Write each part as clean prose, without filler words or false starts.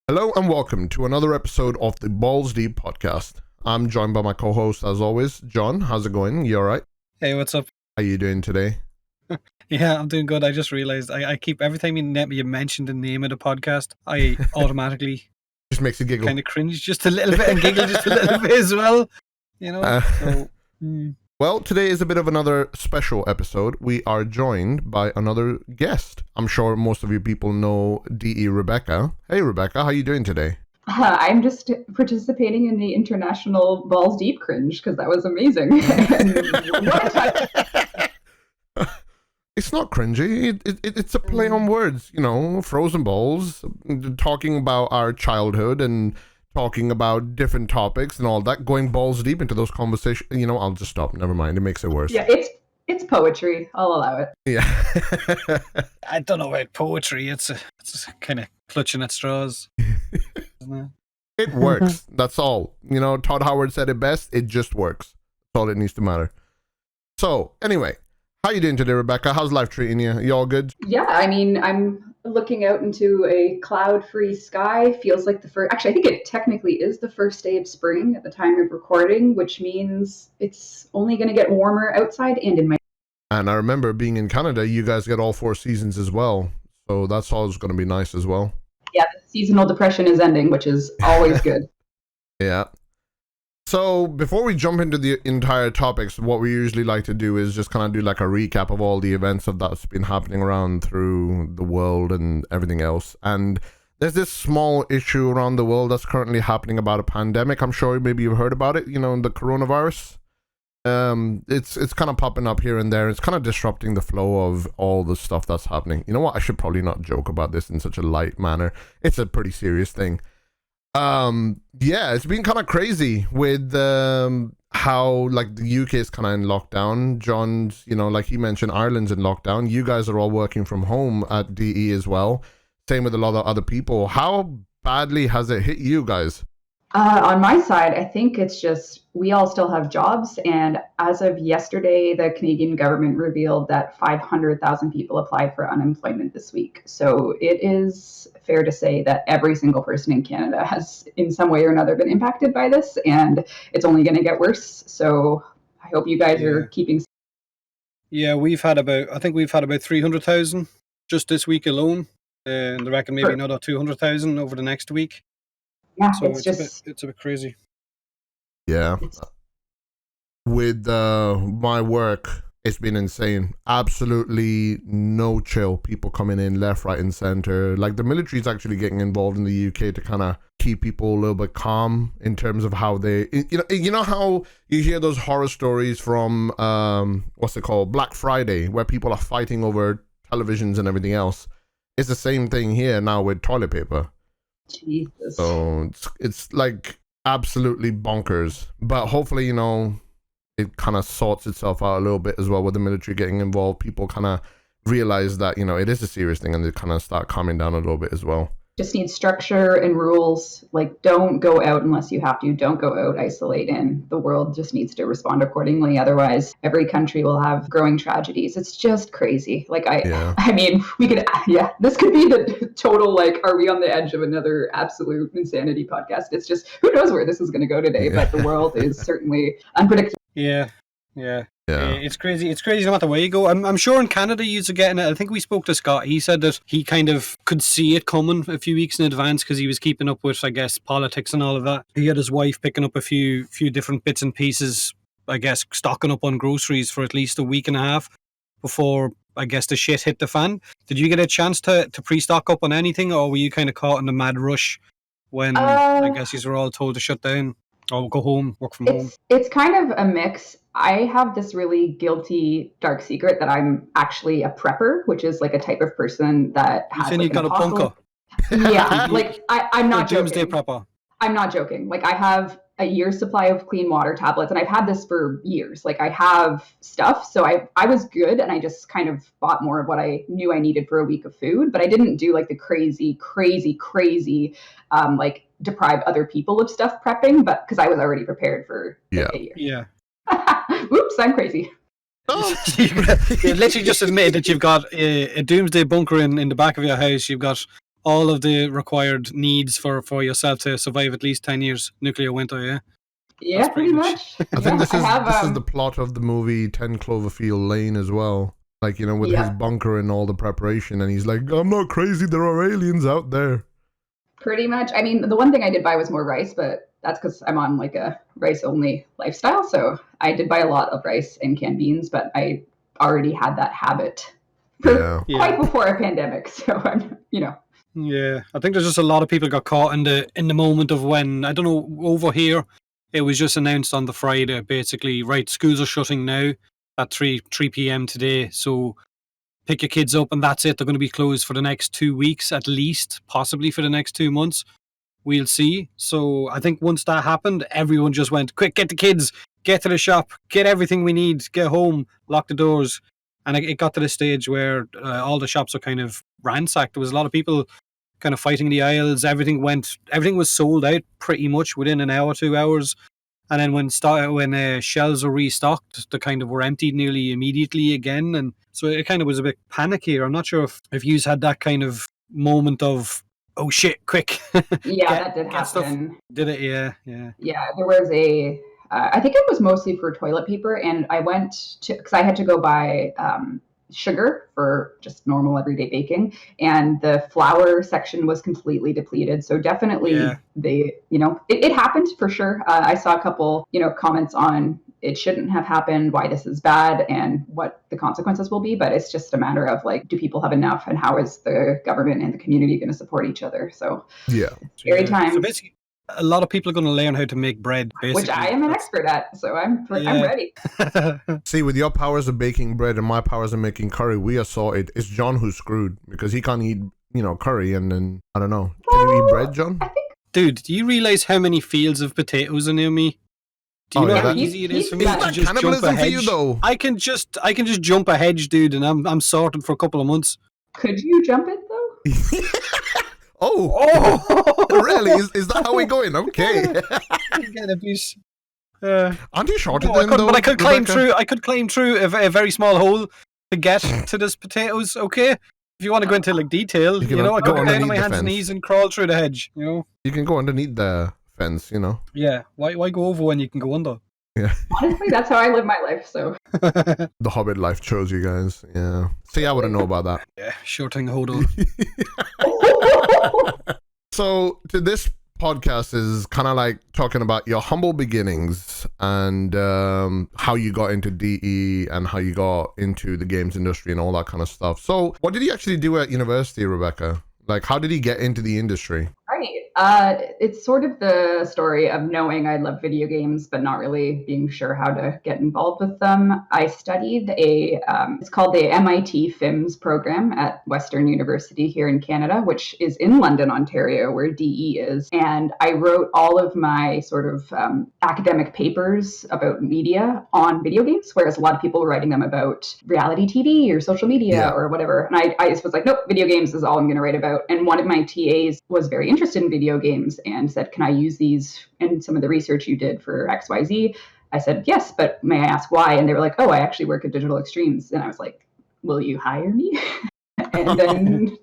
Hello and welcome to another episode of the Balls Deep podcast. I'm joined by my co-host as always, John. How's it going? You all right? Hey, what's up? How you doing today? Yeah, I'm doing good. I just realized I keep every time you mention the name of the podcast, I automatically Just makes you giggle. kind of cringe just a little bit and giggle just a little bit as well. You know? Well, today is a bit of another special episode. We are joined by another guest. I'm sure most of you people know DE Rebecca. Hey, Rebecca, how you doing today? I'm just participating in the international Balls Deep cringe because that was amazing. It's not cringy. It's a play on words, you know, Frozenballz, talking about our childhood and talking about different topics and all that, going balls deep into those conversations. You know, I'll just stop. Never mind. It makes it worse. Yeah, it's poetry. I'll allow it. Yeah. I don't know about poetry. It's kind of clutching at straws. Isn't it? It works. That's all. You know, Todd Howard said it best. It just works. That's all it needs to matter. So, anyway, how you doing today, Rebecca? How's life treating you? You all good? Yeah, I mean, I'm looking out into a cloud-free sky. Feels like the first... Actually, I think it technically is the first day of spring at the time of recording, which means it's only going to get warmer outside and in my... And I remember being in Canada, you guys get all 4 seasons as well. So that's always going to be nice as well. Yeah, the seasonal depression is ending, which is always good. Yeah. So before we jump into the entire topics, what we usually like to do is just kind of do like a recap of all the events that's been happening around through the world and everything else. And there's this small issue around the world that's currently happening about a pandemic. I'm sure maybe you've heard about it, you know, the coronavirus. It's kind of popping up here and there. It's kind of disrupting the flow of all the stuff that's happening. You know what? I should probably not joke about this in such a light manner. It's a pretty serious thing. Yeah, it's been kind of crazy with how like the UK is kind of in lockdown. John's, you know, like he mentioned, Ireland's in lockdown. You guys are all working from home at DE as well. Same with a lot of other people. How badly has it hit you guys? On my side, I think it's just we all still have jobs. And as of yesterday, the Canadian government revealed that 500,000 people applied for unemployment this week. So it is fair to say that every single person in Canada has in some way or another been impacted by this. And it's only going to get worse. So I hope you guys are keeping. Yeah, I think we've had about 300,000 just this week alone. And I reckon maybe another 200,000 over the next week. Yeah, so it's a bit crazy. Yeah. With my work, it's been insane. Absolutely no chill. People coming in left, right, and center. Like the military is actually getting involved in the UK to kind of keep people a little bit calm in terms of how they, you know how you hear those horror stories from what's it called, Black Friday, where people are fighting over televisions and everything else. It's the same thing here now with toilet paper. Jesus. So it's like absolutely bonkers, but hopefully, you know, it kind of sorts itself out a little bit as well with the military getting involved. People kind of realize that, you know, it is a serious thing and they kind of start calming down a little bit as well. Just need structure and rules. Like, don't go out unless you have to. Don't go out, isolate in. The world just needs to respond accordingly. Otherwise, every country will have growing tragedies. It's just crazy. Like, I mean, this could be the total, like, are we on the edge of another absolute insanity podcast? It's just, who knows where this is going to go today, but the world is certainly unpredictable. Yeah. It's crazy. It's crazy no matter where you go. I'm sure in Canada you're getting it. I think we spoke to Scott. He said that he kind of could see it coming a few weeks in advance because he was keeping up with, I guess, politics and all of that. He had his wife picking up a few different bits and pieces, I guess, stocking up on groceries for at least a week and a half before, I guess, the shit hit the fan. Did you get a chance to pre-stock up on anything, or were you kind of caught in the mad rush when, I guess, you were all told to shut down? Or go home, work from home? It's kind of a mix. I have this really guilty dark secret that I'm actually a prepper, which is like a type of person that has like you got a bunker. Yeah, like I'm not joking. Doomsday prepper. I'm not joking. Like I have a year's supply of clean water tablets, and I've had this for years. Like I have stuff, so I was good, and I just kind of bought more of what I knew I needed for a week of food, but I didn't do like the crazy, like deprive other people of stuff prepping, but because I was already prepared for a year. Yeah. Oops, I'm crazy. Oh. You literally just admitted that you've got a doomsday bunker in the back of your house. You've got all of the required needs for yourself to survive at least 10 years. Nuclear winter, yeah. Yeah, pretty much. I think this is the plot of the movie 10 Cloverfield Lane as well. Like, you know, with his bunker and all the preparation, and he's like, I'm not crazy, there are aliens out there. Pretty much. I mean, the one thing I did buy was more rice, but that's because I'm on like a rice-only lifestyle. So I did buy a lot of rice and canned beans, but I already had that habit quite before a pandemic. So I'm, Yeah, I think there's just a lot of people got caught in the moment of when, I don't know, over here, it was just announced on the Friday, basically, right, schools are shutting now at 3 p.m. today, so pick your kids up and that's it. They're going to be closed for the next 2 weeks at least, possibly for the next 2 months. We'll see. So I think once that happened, everyone just went, quick, get the kids, get to the shop, get everything we need, get home, lock the doors. And it got to the stage where all the shops are kind of ransacked. There was a lot of people kind of fighting the aisles. Everything was sold out pretty much within an hour, 2 hours. And then when shelves were restocked, they kind of were emptied nearly immediately again. And so it kind of was a bit panicky. I'm not sure if you had that kind of moment of, oh shit, quick. Yeah, that did happen. Stuff. Did it? Yeah. Yeah, there was I think it was mostly for toilet paper. And I went to, because I had to go buy sugar for just normal everyday baking, and the flour section was completely depleted. So definitely it happened for sure. I saw a couple, comments on it shouldn't have happened, why this is bad, and what the consequences will be. But it's just a matter of like, do people have enough, and how is the government and the community going to support each other? So scary times. So basically, a lot of people are going to learn how to make bread, basically. Which I am an expert at, so I'm ready. See, with your powers of baking bread and my powers of making curry, we are sorted. It's John who's screwed because he can't eat, curry, and then I don't know. Can you eat bread, John? Dude, do you realize how many fields of potatoes are near me? Do you know how easy it is for me to just jump a hedge? For you, though? I can just jump a hedge, dude, and I'm sorted for a couple of months. Could you jump it though? Oh, really? Is that how we're going? Okay. Get a piece. Aren't you shorter than though? But I could climb through. I could climb through a very small hole to get to this potatoes. Okay, if you want to go into like detail, I could go down on my hands and knees and crawl through the hedge. You can go underneath the fence. Yeah. Why go over when you can go under? Yeah. Honestly, that's how I live my life. So the Hobbit life chose you guys. Yeah. See, I wouldn't know about that. Yeah, sure thing. Hold on. So, this podcast is kind of like talking about your humble beginnings and how you got into DE and how you got into the games industry and all that kind of stuff. So, what did you actually do at university, Rebecca? Like, how did he get into the industry? Right. It's sort of the story of knowing I love video games, but not really being sure how to get involved with them. I studied it's called the MIT FIMS program at Western University here in Canada, which is in London, Ontario, where DE is. And I wrote all of my sort of academic papers about media on video games, whereas a lot of people were writing them about reality TV or social media or whatever. And I just was like, nope, video games is all I'm going to write about. And one of my TAs was very interested in video games and said, can I use these in some of the research you did for XYZ? I said, yes, but may I ask why? And they were like, oh, I actually work at Digital Extremes. And I was like, will you hire me? And then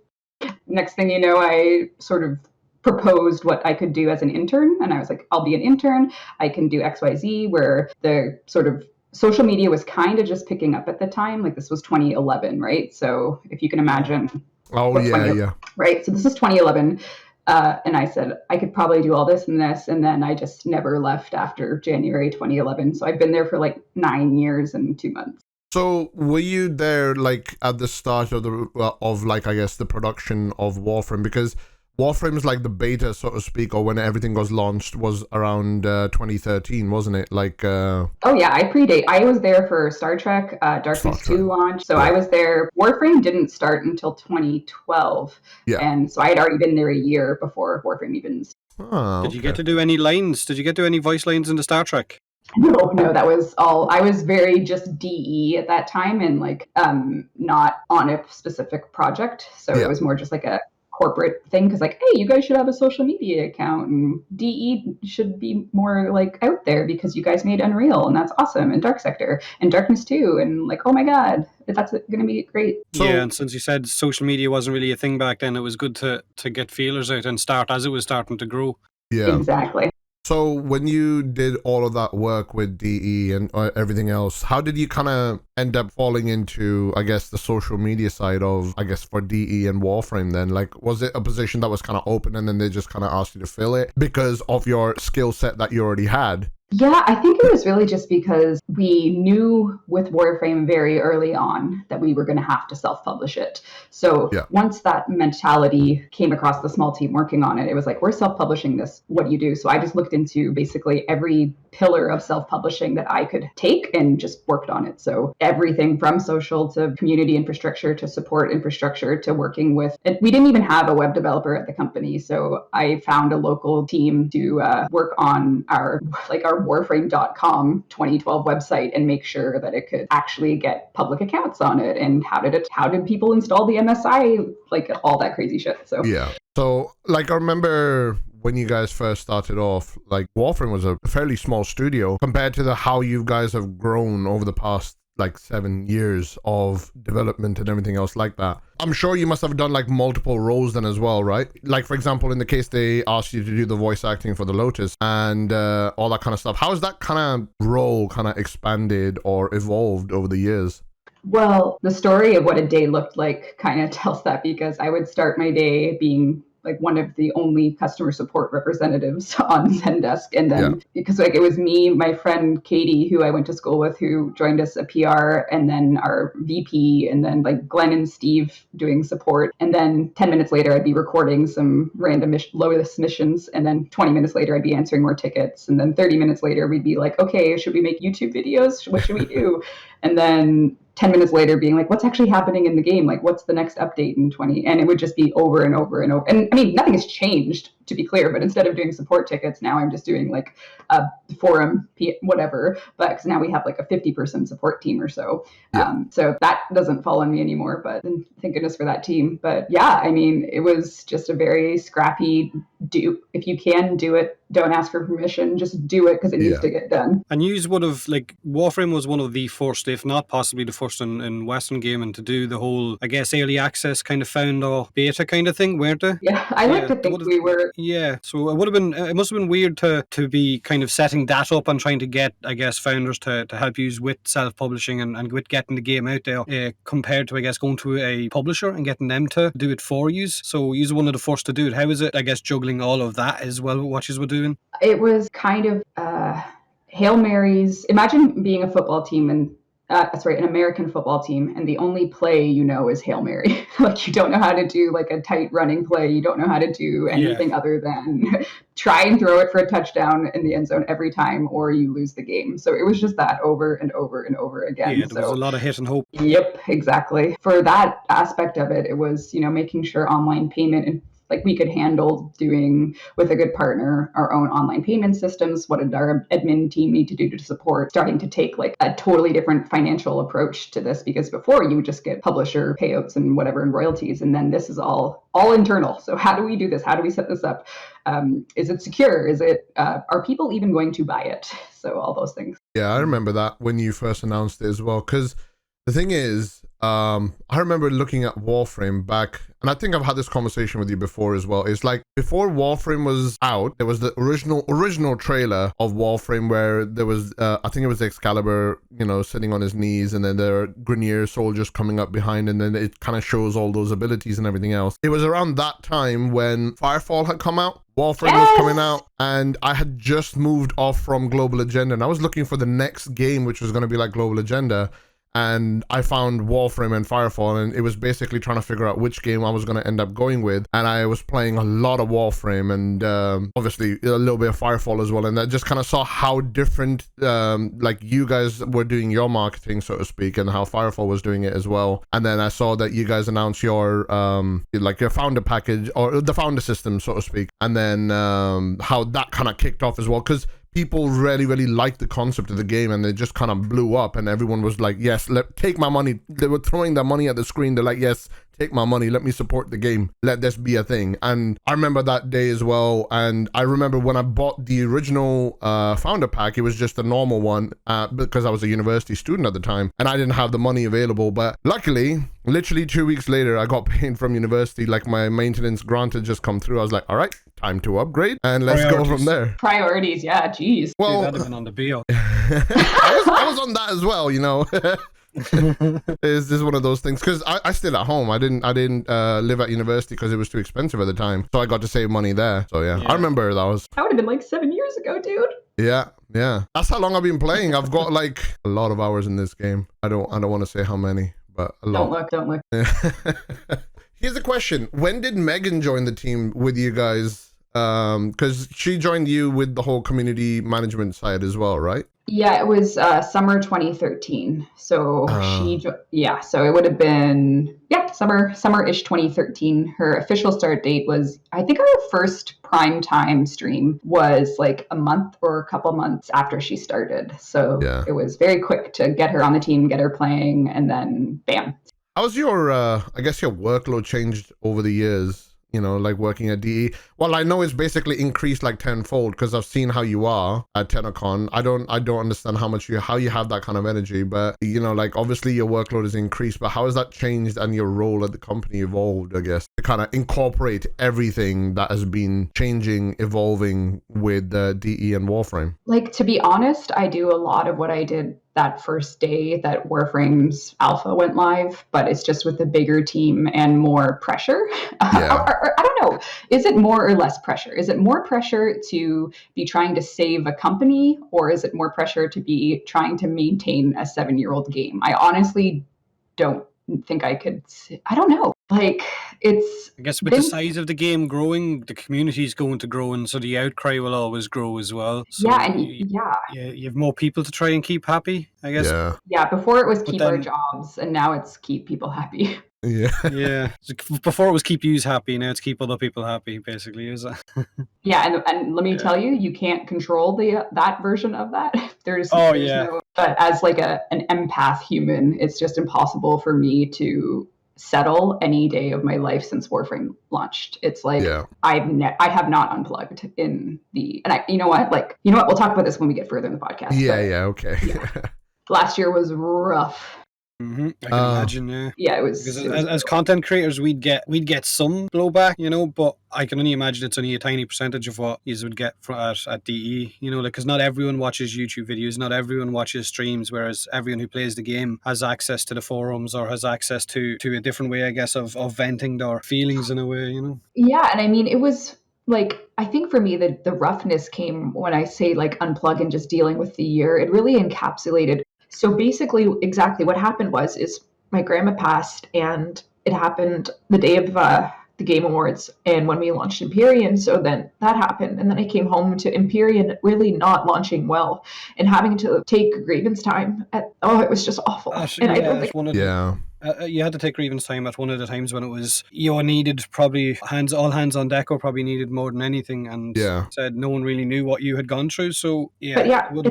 next thing you know, I sort of proposed what I could do as an intern. And I was like, I'll be an intern. I can do XYZ, where the sort of social media was kind of just picking up at the time. Like this was 2011, right? So if you can imagine. Oh, yeah. Right. So this is 2011. And I said, I could probably do all this and this. And then I just never left after January 2011. So I've been there for like 9 years and 2 months. So were you there like at the start of the production of Warframe? Because Warframe is like the beta, so to speak, or when everything was launched was around 2013, wasn't it? Like Oh yeah, I predate. I was there for Star Trek, Darkness 2 launch. So I was there. Warframe didn't start until 2012. Yeah. And so I had already been there a year before Warframe even started. Oh, Did you get to do any lines? Did you get to do any voice lines in the Star Trek? No, that was all. I was very just DE at that time and like not on a specific project. So it was more just like a corporate thing, because like, hey, you guys should have a social media account, and DE should be more like out there because you guys made Unreal, and that's awesome, and Dark Sector and Darkness 2, and like, oh my god, that's going to be great. So, yeah, and since you said social media wasn't really a thing back then, it was good to get feelers out and start as it was starting to grow. Yeah, exactly. So when you did all of that work with DE and everything else, how did you kind of end up falling into, I guess, the social media side of, I guess, for DE and Warframe then? Like, was it a position that was kind of open and then they just kind of asked you to fill it because of your skill set that you already had? Yeah, I think it was really just because we knew with Warframe very early on that we were going to have to self-publish it. So once that mentality came across the small team working on it, it was like, we're self-publishing this. What do you do? So I just looked into basically every pillar of self-publishing that I could take and just worked on it. So everything from social to community infrastructure to support infrastructure to working with, and we didn't even have a web developer at the company. So I found a local team to work on our Warframe.com 2012 website and make sure that it could actually get public accounts on it. And how did people install the MSI, like all that crazy shit. So yeah. So like I remember when you guys first started off, like Warframe was a fairly small studio compared to how you guys have grown over the past like 7 years of development and everything else like that. I'm sure you must have done like multiple roles then as well, right? Like for example, in the case they asked you to do the voice acting for the Lotus and all that kind of stuff. How has that kind of role kind of expanded or evolved over the years? Well, the story of what a day looked like kind of tells that, because I would start my day being like one of the only customer support representatives on Zendesk. And then because like it was me, my friend Katie, who I went to school with, who joined us a PR, and then our VP, and then like Glenn and Steve doing support. And then 10 minutes later, I'd be recording some random low-list missions. And then 20 minutes later, I'd be answering more tickets. And then 30 minutes later, we'd be like, okay, should we make YouTube videos? What should we do? And then 10 minutes later being like, what's actually happening in the game? Like, what's the next update in 20? And it would just be over and over and over. And I mean, nothing has changed, to be clear, but instead of doing support tickets, now I'm just doing like a forum, whatever. But because now we have like a 50-person support team or so. So that doesn't fall on me anymore, but thank goodness for that team. But yeah, I mean, it was just a very scrappy if you can do it, don't ask for permission, just do it because it needs to get done. And you would have, like, Warframe was one of the first, if not possibly the first in Western gaming to do the whole, I guess, early access kind of founder beta kind of thing, weren't they? Yeah, I like to think we were. Yeah, so it must have been weird to be kind of setting that up and trying to get, I guess, founders to help you with self-publishing and with getting the game out there compared to, I guess, going to a publisher and getting them to do it for you. So you're one of the first to do it. How is it, I guess, juggling all of that as well, what you were doing? It was kind of Hail Marys. Imagine being a football team and an American football team, and the only play you know is Hail Mary. Like, you don't know how to do like a tight running play. You don't know how to do anything other than try and throw it for a touchdown in the end zone every time, or you lose the game. So it was just that over and over and over again. Yeah, there was a lot of hit and hope. Yep, exactly. For that aspect of it, it was, making sure online payment and like we could handle doing with a good partner our own online payment systems. What did our admin team need to do to support? Starting to take like a totally different financial approach to this, because before you would just get publisher payouts and whatever and royalties, and then this is all internal. So how do we do this? How do we set this up? Is it secure? Is it are people even going to buy it? So all those things. Yeah, I remember that when you first announced it as well, because the thing is, I remember looking at Warframe back, and I think I've had this conversation with you before as well. It's like before Warframe was out, there was the original trailer of Warframe where there was, I think it was Excalibur, sitting on his knees, and then there are Grineer soldiers coming up behind, and then it kind of shows all those abilities and everything else. It was around that time when Firefall had come out. Warframe was coming out, and I had just moved off from Global Agenda, and I was looking for the next game, which was going to be like Global Agenda. And I found Warframe and Firefall, and it was basically trying to figure out which game I was going to end up going with. And I was playing a lot of Warframe and obviously a little bit of Firefall as well. And I just kind of saw how different like you guys were doing your marketing, so to speak, and how Firefall was doing it as well. And then I saw that you guys announced your your founder package, or the founder system, so to speak. And then how that kind of kicked off as well, because people really, really liked the concept of the game, and it just kind of blew up, and everyone was like, yes, take my money. They were throwing their money at the screen. They're like, yes, take my money, let me support the game, let this be a thing. And I remember that day as well. And I remember when I bought the original founder pack, it was just a normal one because I was a university student at the time and I didn't have the money available. But luckily, literally 2 weeks later, I got paid from university. Like my maintenance grant had just come through. I was like, all right, time to upgrade and let's go from there. Priorities, yeah, geez. Well, that'd have been on the bill. I was on that as well, you know. Is this one of those things? Because I stayed at home. I didn't live at university because it was too expensive at the time. So I got to save money there. So yeah. I remember that would have been like 7 years ago, dude. Yeah. That's how long I've been playing. I've got like a lot of hours in this game. I don't want to say how many, but a lot. Don't look. Here's a question. When did Megan join the team with you guys? Because she joined you with the whole community management side as well, right? Yeah, it was summer 2013. So so it would have been summer-ish 2013. Her official start date was, I think, our first prime time stream was like a month or a couple months after she started. So it was very quick to get her on the team, get her playing, and then bam. How's your I guess your workload changed over the years? You know, like working at DE. Well, I know it's basically increased like tenfold because I've seen how you are at TennoCon. I don't understand how you have that kind of energy, but you know, like obviously your workload is increased, but how has that changed and your role at the company evolved, I guess, to kind of incorporate everything that has been changing, evolving with DE and Warframe? Like, to be honest, I do a lot of what I did that first day that Warframe's alpha went live, but it's just with a bigger team and more pressure. I don't know. Is it more or less pressure? Is it more pressure to be trying to save a company, or is it more pressure to be trying to maintain a 7-year-old game? I honestly don't think I could. I don't know. Like, it's. I guess with the size of the game growing, the community is going to grow, and so the outcry will always grow as well. So you have more people to try and keep happy, I guess. Yeah. Before it was keep our jobs, and now it's keep people happy. Yeah. So before it was keep yous happy, now it's keep other people happy, basically, is it? Yeah, and let me tell you, you can't control that version of that. There's no, but as like an empath human, it's just impossible for me to settle any day of my life since Warframe launched. It's like I have not unplugged in the, and you know what, we'll talk about this when we get further in the podcast. Okay. Last year was rough. Mm-hmm. I can imagine, it was. Because as content creators, we'd get some blowback, you know, but I can only imagine it's only a tiny percentage of what you would get at DE, you know, like, because not everyone watches YouTube videos, not everyone watches streams, whereas everyone who plays the game has access to the forums or has access to a different way, I guess, of venting their feelings in a way, you know. Yeah, and I mean, it was like, I think for me, the roughness came when I say like unplug and just dealing with the year. It really encapsulated. So basically, exactly what happened is my grandma passed, and it happened the day of the Game Awards and when we launched Empyrean. So then that happened, and then I came home to Empyrean really not launching well and having to take grievance time. It was just awful. And I don't think. You had to take grievance time at one of the times when it was, you needed probably all hands on deck, or probably needed more than anything, and said no one really knew what you had gone through. So it would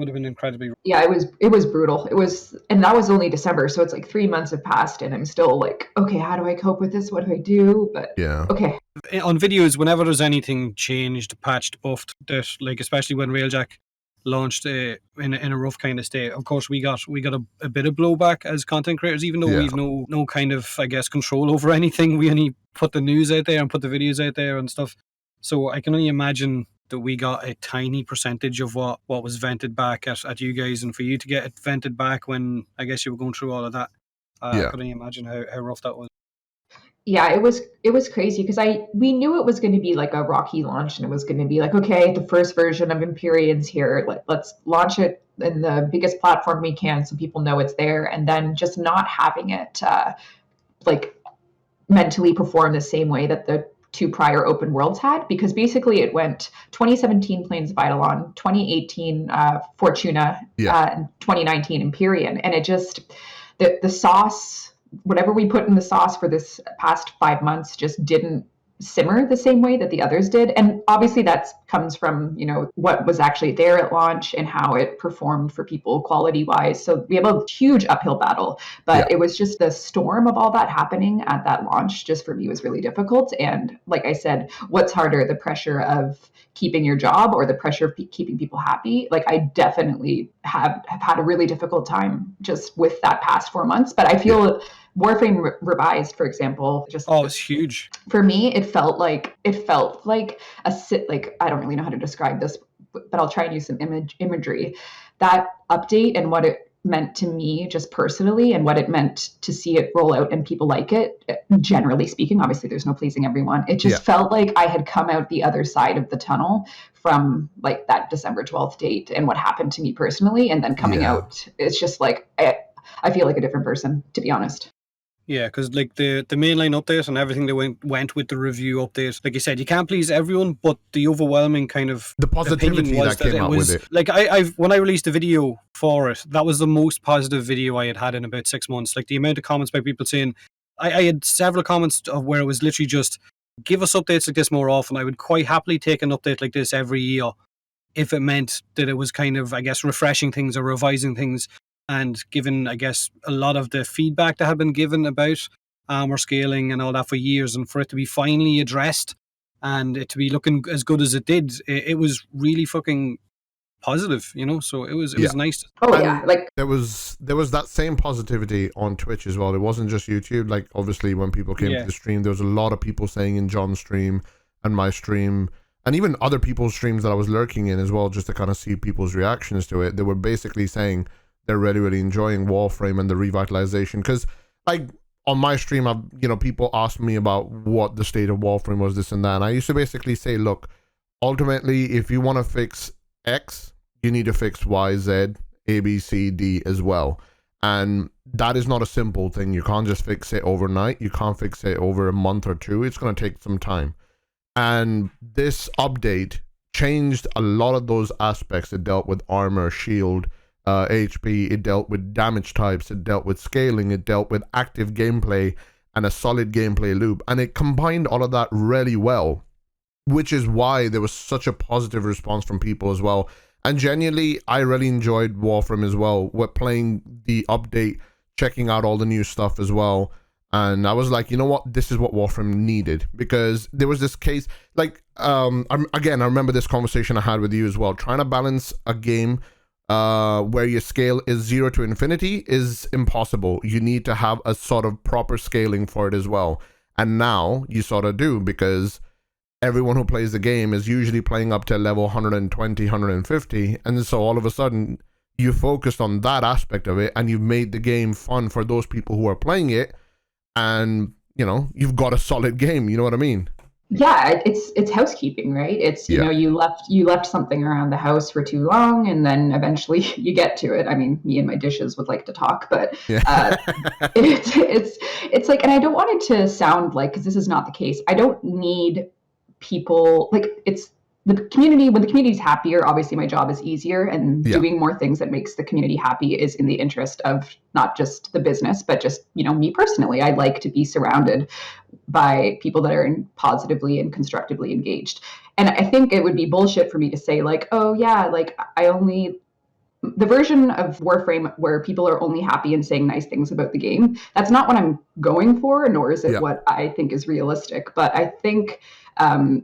have been incredibly. Yeah, it was brutal. It was, and that was only December, so it's like 3 months have passed, and I'm still like, okay, how do I cope with this? What do I do? But okay. On videos, whenever there's anything changed, patched, buffed, that, like, especially when Railjack launched in a rough kind of state, of course we got a bit of blowback as content creators, even though we've no kind of, I guess, control over anything. We only put the news out there and put the videos out there and stuff, so I can only imagine that we got a tiny percentage of what was vented back at you guys, and for you to get it vented back when I guess you were going through all of that, I can only imagine how rough that was. Yeah, it was crazy because we knew it was going to be like a rocky launch, and it was going to be like, okay, the first version of Empyrean's here. Let's launch it in the biggest platform we can so people know it's there, and then just not having it like mentally perform the same way that the 2 prior open worlds had, because basically it went 2017 Plains of Eidolon, 2018 Fortuna, and 2019 Empyrean, and it just the sauce. Whatever we put in the sauce for this past 5 months just didn't simmer the same way that the others did. And obviously that comes from, what was actually there at launch and how it performed for people quality wise. So we have a huge uphill battle, but it was just the storm of all that happening at that launch just for me was really difficult. And like I said, what's harder, the pressure of keeping your job or the pressure of keeping people happy? Like I definitely have had a really difficult time just with that past 4 months, but I feel Warframe Revised, for example, it's huge. For me, it felt like like I don't really know how to describe this, but I'll try and use some imagery. That update and what it meant to me just personally and what it meant to see it roll out and people like it, generally speaking, obviously there's no pleasing everyone. It just felt like I had come out the other side of the tunnel from like that December 12th date and what happened to me personally. And then coming out, it's just like, I feel like a different person, to be honest. Yeah, because like the mainline update and everything that went with the review update, like you said, you can't please everyone, but the overwhelming kind of the positivity that came out with it. Like I've when I released a video for it, that was the most positive video I had in about 6 months. Like the amount of comments by people saying, I had several comments of where it was literally just give us updates like this more often. I would quite happily take an update like this every year if it meant that it was kind of, I guess, refreshing things or revising things. And given, I guess, a lot of the feedback that had been given about armor scaling and all that for years, and for it to be finally addressed and it to be looking as good as it did, it was really fucking positive, So it was nice. Like there was that same positivity on Twitch as well. It wasn't just YouTube. Like obviously, when people came to the stream, there was a lot of people saying in John's stream and my stream, and even other people's streams that I was lurking in as well, just to kind of see people's reactions to it. They were basically saying they're really enjoying Warframe and the revitalization, because like on my stream, people asked me about what the state of Warframe was, this and that, and I used to basically say, look, ultimately, if you want to fix X, you need to fix Y, Z, A, B, C, D as well, and that is not a simple thing. You can't just fix it overnight. You can't fix it over a month or two. It's going to take some time, and this update changed a lot of those aspects. It dealt with armor, shield, HP, it dealt with damage types, it dealt with scaling, it dealt with active gameplay and a solid gameplay loop, and it combined all of that really well, which is why there was such a positive response from people as well. And genuinely, I really enjoyed Warframe as well. We're playing the update, checking out all the new stuff as well, and I was like, you know what, this is what Warframe needed, because there was this case, like I remember this conversation I had with you as well, trying to balance a game where your scale is 0 to infinity is impossible. You need to have a sort of proper scaling for it as well. And now you sort of do, because everyone who plays the game is usually playing up to level 120, 150. And so all of a sudden you focused on that aspect of it and you've made the game fun for those people who are playing it. And, you've got a solid game. You know what I mean? Yeah, it's housekeeping, right? It's you left something around the house for too long, and then eventually you get to it. I mean, me and my dishes would like to talk, but it's like, and I don't want it to sound like, because this is not the case, I don't need people, like, it's the community. When the community's happier, obviously my job is easier, and doing more things that makes the community happy is in the interest of not just the business, but just, me personally. I like to be surrounded by people that are positively and constructively engaged. And I think it would be bullshit for me to say like, oh yeah, like the version of Warframe where people are only happy and saying nice things about the game, that's not what I'm going for, nor is it what I think is realistic. But I think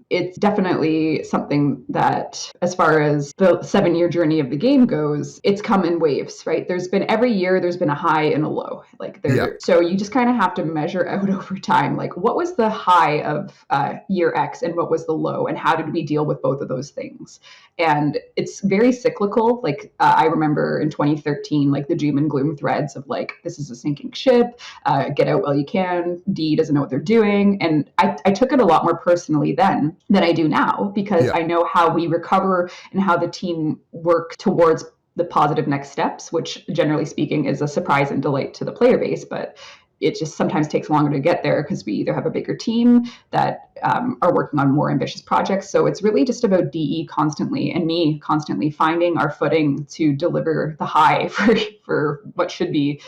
it's definitely something that, as far as the 7-year journey of the game goes, it's come in waves, right? Every year there's been a high and a low. So you just kind of have to measure out over time, like, what was the high of year X and what was the low, and how did we deal with both of those things? And it's very cyclical. Like I remember in 2013, like the doom and gloom threads of like, this is a sinking ship, get out while you can, D doesn't know what they're doing. And I took it a lot more personally then than I do now, because I know how we recover and how the team work towards the positive next steps, which generally speaking is a surprise and delight to the player base. But it just sometimes takes longer to get there because we either have a bigger team that are working on more ambitious projects. So it's really just about DE constantly, and me constantly finding our footing to deliver the high for what should be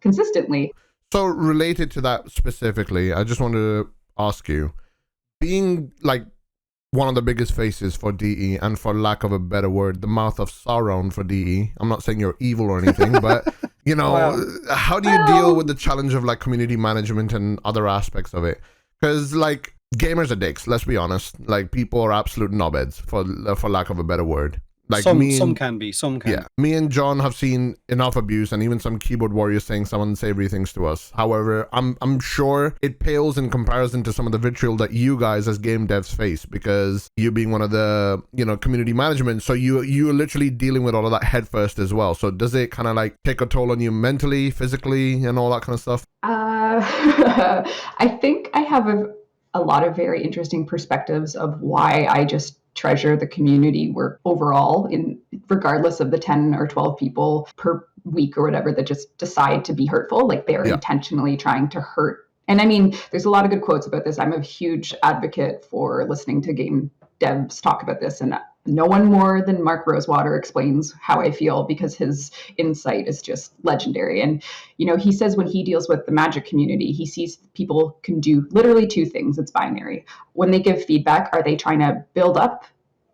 consistently. So related to that specifically, I just wanted to ask you, being like one of the biggest faces for DE, and for lack of a better word, the mouth of Sauron for DE. I'm not saying you're evil or anything, but you know, how do you deal with the challenge of like community management and other aspects of it? Because like gamers are dicks. Let's be honest. Like people are absolute knobheads, for lack of a better word. Like some can be. Yeah, me and John have seen enough abuse, and even some keyboard warriors saying some unsavory things to us. However, I'm sure it pales in comparison to some of the vitriol that you guys as game devs face, because you being one of the, you know, community management, so you're literally dealing with all of that head first as well. So does it kind of like take a toll on you mentally, physically, and all that kind of stuff? I think I have a lot of very interesting perspectives of why I just treasure the community work overall, in regardless of the 10 or 12 people per week or whatever that just decide to be hurtful, like they're intentionally trying to hurt. And I mean, there's a lot of good quotes about this. I'm a huge advocate for listening to game devs talk about this, and no one more than Mark Rosewater explains how I feel, because his insight is just legendary. And, you know, he says when he deals with the Magic community, he sees people can do literally two things. It's binary. When they give feedback, are they trying to build up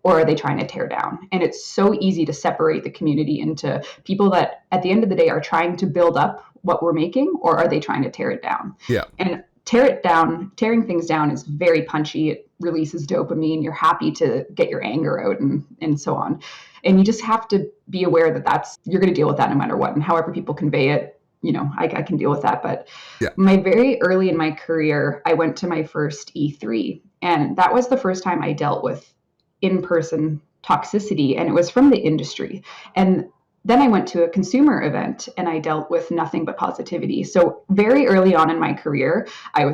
or are they trying to tear down? And it's so easy to separate the community into people that at the end of the day are trying to build up what we're making, or are they trying to tear it down? Yeah. And tearing things down is very punchy. It releases dopamine. You're happy to get your anger out and so on. And you just have to be aware that you're going to deal with that no matter what. And however people convey it, you know, I can deal with that. But my very early in my career, I went to my first E3, and that was the first time I dealt with in-person toxicity, and it was from the industry. And then I went to a consumer event and I dealt with nothing but positivity. So very early on in my career, I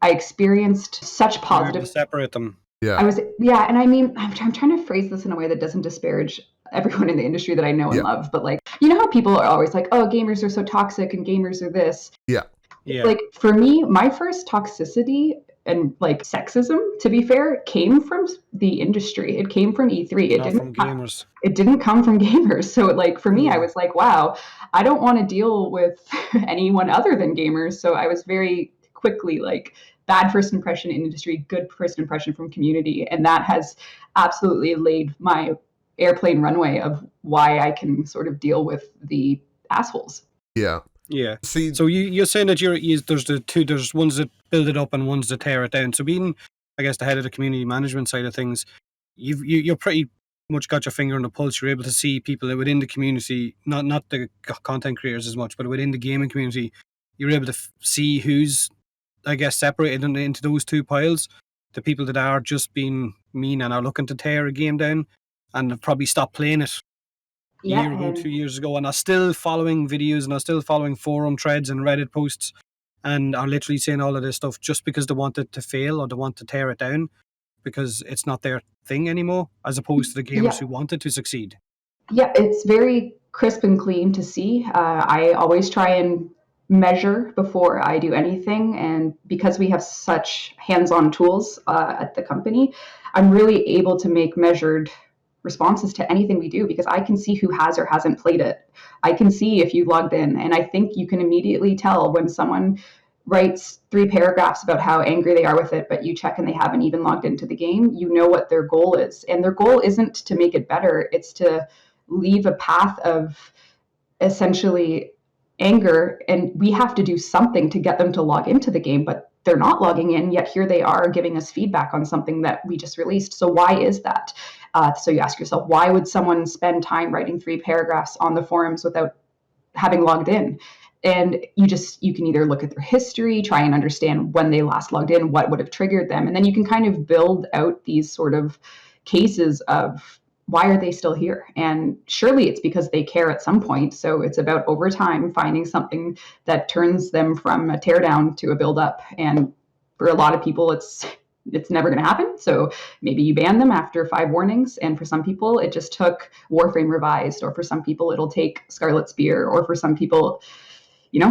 experienced such positive. To separate them. Yeah. And I mean, I'm trying to phrase this in a way that doesn't disparage everyone in the industry that I know and love. But like, you know how people are always like, oh, gamers are so toxic and gamers are this. Yeah. Like for me, my first toxicity and like sexism, to be fair, came from the industry. It came from E3. It didn't come from gamers. So like for me, I was like, wow, I don't want to deal with anyone other than gamers. So I was very quickly like, bad first impression in industry, good first impression from community. And that has absolutely laid my airplane runway of why I can sort of deal with the assholes. Yeah. Yeah. See, so you're saying that there's ones that build it up and ones that tear it down. So being, I guess, the head of the community management side of things, you're pretty much got your finger on the pulse. You're able to see people within the community, not the content creators as much, but within the gaming community, you're able to see who's, I guess, separated into those two piles. The people that are just being mean and are looking to tear a game down and have probably stopped playing it a year ago, 2 years ago, and are still following videos and are still following forum threads and Reddit posts and are literally saying all of this stuff just because they want it to fail or they want to tear it down because it's not their thing anymore, as opposed to the gamers who want it to succeed. Yeah, it's very crisp and clean to see. I always try and measure before I do anything, and because we have such hands-on tools at the company, I'm really able to make measured responses to anything we do, because I can see who has or hasn't played it. I can see if you logged in, and I think you can immediately tell when someone writes 3 paragraphs about how angry they are with it, but you check and they haven't even logged into the game. You know what their goal is, and their goal isn't to make it better. It's to leave a path of essentially anger, and we have to do something to get them to log into the game, but they're not logging in, yet here they are giving us feedback on something that we just released. So why is that? So you ask yourself, why would someone spend time writing 3 paragraphs on the forums without having logged in? And you can either look at their history, try and understand when they last logged in, what would have triggered them. And then you can kind of build out these sort of cases of why are they still here? And surely it's because they care at some point. So it's about over time finding something that turns them from a teardown to a build up. And for a lot of people, it's never going to happen. So maybe you ban them after 5 warnings. And for some people, it just took Warframe Revised, or for some people, it'll take Scarlet Spear, or for some people, you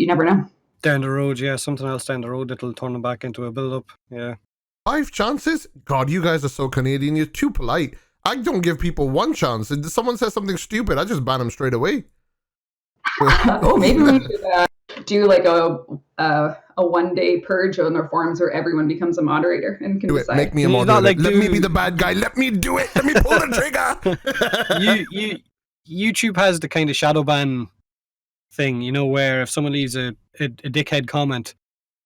never know. Down the road, something else down the road that'll turn them back into a build up. Yeah. 5 chances? God, you guys are so Canadian. You're too polite. I don't give people 1 chance. If someone says something stupid, I just ban them straight away. Maybe we should do like a 1-day purge on their forums where everyone becomes a moderator and can Do it. decide. Make me a moderator. Let me be the bad guy. Let me do it. Let me pull the trigger. YouTube has the kind of shadow ban thing, you know, where if someone leaves a dickhead comment,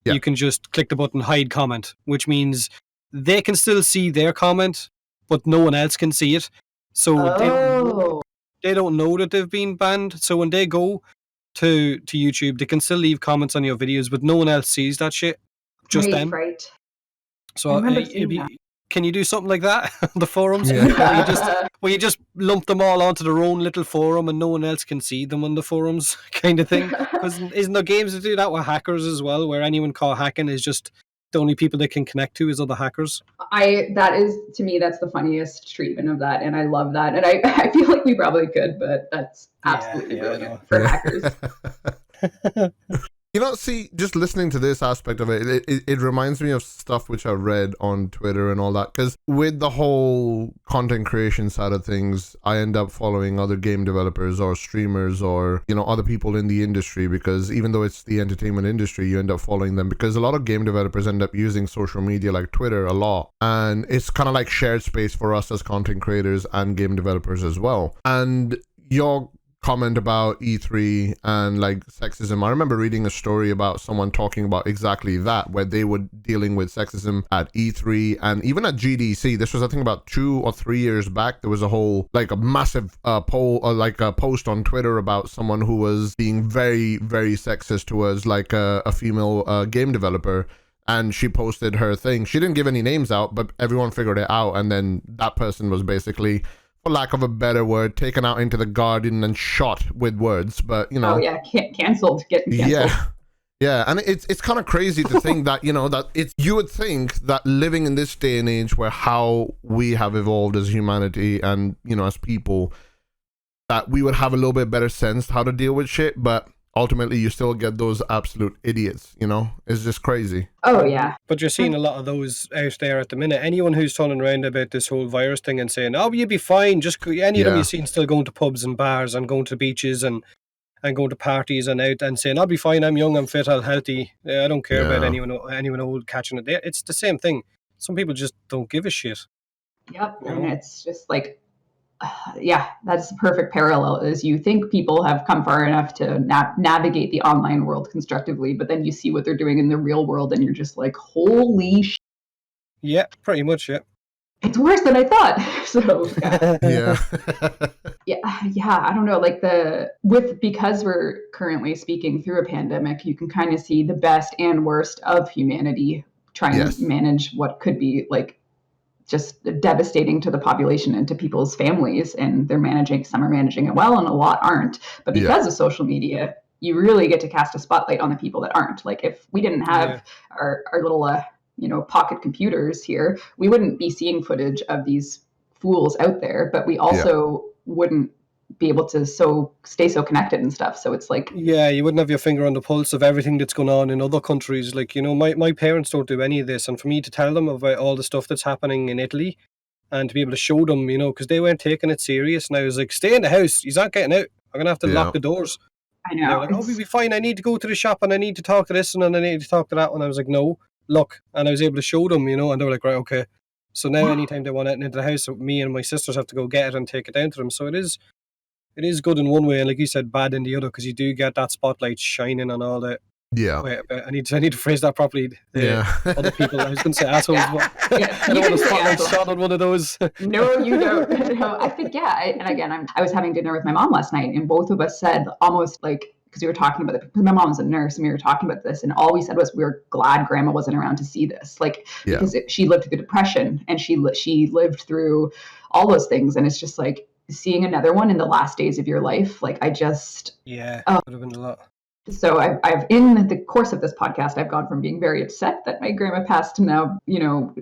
you can just click the button hide comment, which means they can still see their comment, but no one else can see it. So they don't know that they've been banned. So when they go to YouTube, they can still leave comments on your videos, but no one else sees that shit. Just them. Right. So can you do something like that on the forums? Where you just lump them all onto their own little forum and no one else can see them on the forums, kind of thing? Because isn't there games that do that with hackers as well, where anyone caught hacking is just the only people they can connect to is other hackers? That is, to me, that's the funniest treatment of that, and I love that. And I feel like we probably could, but that's absolutely brilliant for hackers. You know, see, just listening to this aspect of it reminds me of stuff which I've read on Twitter and all that. Because with the whole content creation side of things, I end up following other game developers or streamers or, you know, other people in the industry. Because even though it's the entertainment industry, you end up following them. Because a lot of game developers end up using social media like Twitter a lot. And it's kind of like shared space for us as content creators and game developers as well. And your comment about E3 and like sexism. I remember reading a story about someone talking about exactly that, where they were dealing with sexism at E3 and even at GDC. This was, I think, about 2 or 3 years back. There was a whole, like a massive poll, like a post on Twitter about someone who was being very, very sexist towards like a female game developer. And she posted her thing. She didn't give any names out, but everyone figured it out. And then that person was basically, for lack of a better word, taken out into the garden and shot with words. But, you know. Oh, yeah. Cancelled. Getting canceled. Yeah. And it's kind of crazy to think that, you know, that you would think that living in this day and age where how we have evolved as humanity and, you know, as people, that we would have a little bit better sense how to deal with shit. But ultimately, you still get those absolute idiots, you know? It's just crazy. Oh, yeah. But you're seeing a lot of those out there at the minute. Anyone who's turning around about this whole virus thing and saying, oh, you'll be fine. Just any of them you've seen still going to pubs and bars and going to beaches and going to parties and out and saying, I'll be fine. I'm young, I'm fit, I'm healthy. I don't care about anyone old catching it. It's the same thing. Some people just don't give a shit. Yep. You know? And it's just like, that's the perfect parallel. Is you think people have come far enough to navigate the online world constructively, but then you see what they're doing in the real world and you're just like, holy shit. Yeah, pretty much, yeah. It's worse than I thought. So I don't know, like because we're currently speaking through a pandemic, you can kind of see the best and worst of humanity trying to manage what could be like just devastating to the population and to people's families, and some are managing it well and a lot aren't. But because of social media, you really get to cast a spotlight on the people that aren't. Like if we didn't have our little pocket computers here, we wouldn't be seeing footage of these fools out there, but we also wouldn't be able to stay so connected and stuff. So it's like, you wouldn't have your finger on the pulse of everything that's going on in other countries. Like, you know, my parents don't do any of this, and for me to tell them about all the stuff that's happening in Italy and to be able to show them, you know, because they weren't taking it serious, and I was like, stay in the house, he's not getting out, I'm gonna have to lock the doors. I know. They're like, we'll be fine, I need to go to the shop and I need to talk to this and then I need to talk to that one. I was like, no, look. And I was able to show them, you know, and they were like, right, okay. So now anytime they want it into the house, me and my sisters have to go get it and take it down to them. So it is good in one way, and like you said, bad in the other, because you do get that spotlight shining on all the. Yeah. Wait, I need to phrase that properly. Other people. I was going to say assholes. I don't want to spotlight shot on one of those. No, you don't. No, I think and again, I was having dinner with my mom last night, and both of us said almost like, because we were talking about it. My mom's a nurse, and we were talking about this, and all we said was we were glad Grandma wasn't around to see this, like because she lived through the Depression, and she lived through all those things, and it's just like, seeing another one in the last days of your life, like I just would have been a lot. So I've in the course of this podcast, I've gone from being very upset that my grandma passed to now, you know,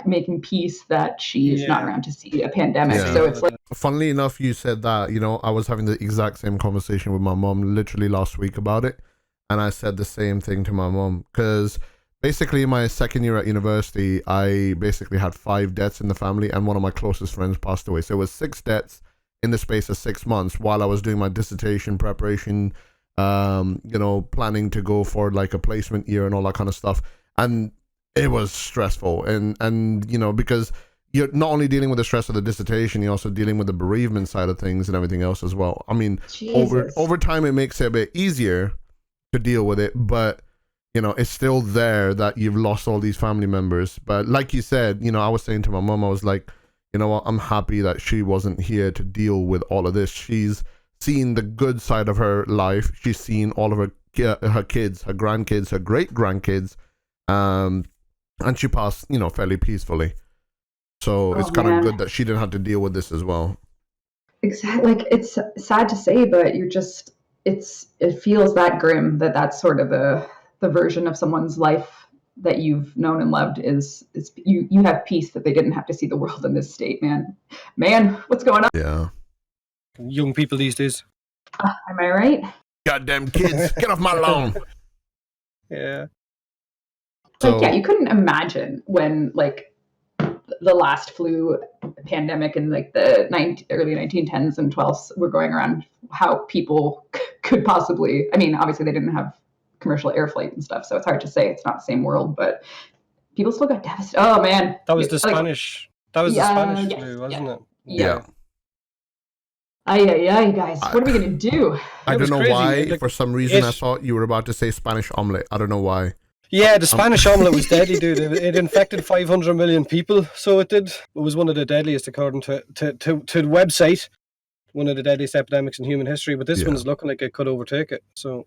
making peace that she is not around to see a pandemic. So it's like, funnily enough, you said that, you know, I was having the exact same conversation with my mom literally last week about it, and I said the same thing to my mom, because basically, my second year at university, I basically had 5 deaths in the family, and one of my closest friends passed away. So it was 6 deaths in the space of 6 months while I was doing my dissertation preparation planning to go for like a placement year and all that kind of stuff. And it was stressful. And because you're not only dealing with the stress of the dissertation, you're also dealing with the bereavement side of things and everything else as well. I mean, over time, it makes it a bit easier to deal with it, but it's still there that you've lost all these family members. But like you said, I was saying to my mom, I was like, you know what, I'm happy that she wasn't here to deal with all of this. She's seen the good side of her life. She's seen all of her kids, her grandkids, her great grandkids, and she passed, fairly peacefully. So it's kind of good that she didn't have to deal with this as well. Exactly. Like, it's sad to say, but it feels that grim that that's sort of the version of someone's life that you've known and loved is you have peace that they didn't have to see the world in this state, man. What's going on? Yeah. Young people these days. Am I right? Goddamn kids, get off my lawn. Yeah. You couldn't imagine when the last flu pandemic in the early 1910s and 12s were going around, how people could possibly, I mean, obviously they didn't have commercial air flight and stuff, so it's hard to say, it's not the same world, but people still got devastated. Oh man. That was the Spanish. That was the Spanish flu, wasn't it? Yeah. Ay, guys, what are we going to do? I don't know why. For some reason, I thought you were about to say Spanish omelet. I don't know why. Yeah, the Spanish omelet was deadly, dude. It infected 500 million people, so it did. It was one of the deadliest, according to the website. One of the deadliest epidemics in human history, but this one's looking like it could overtake it. So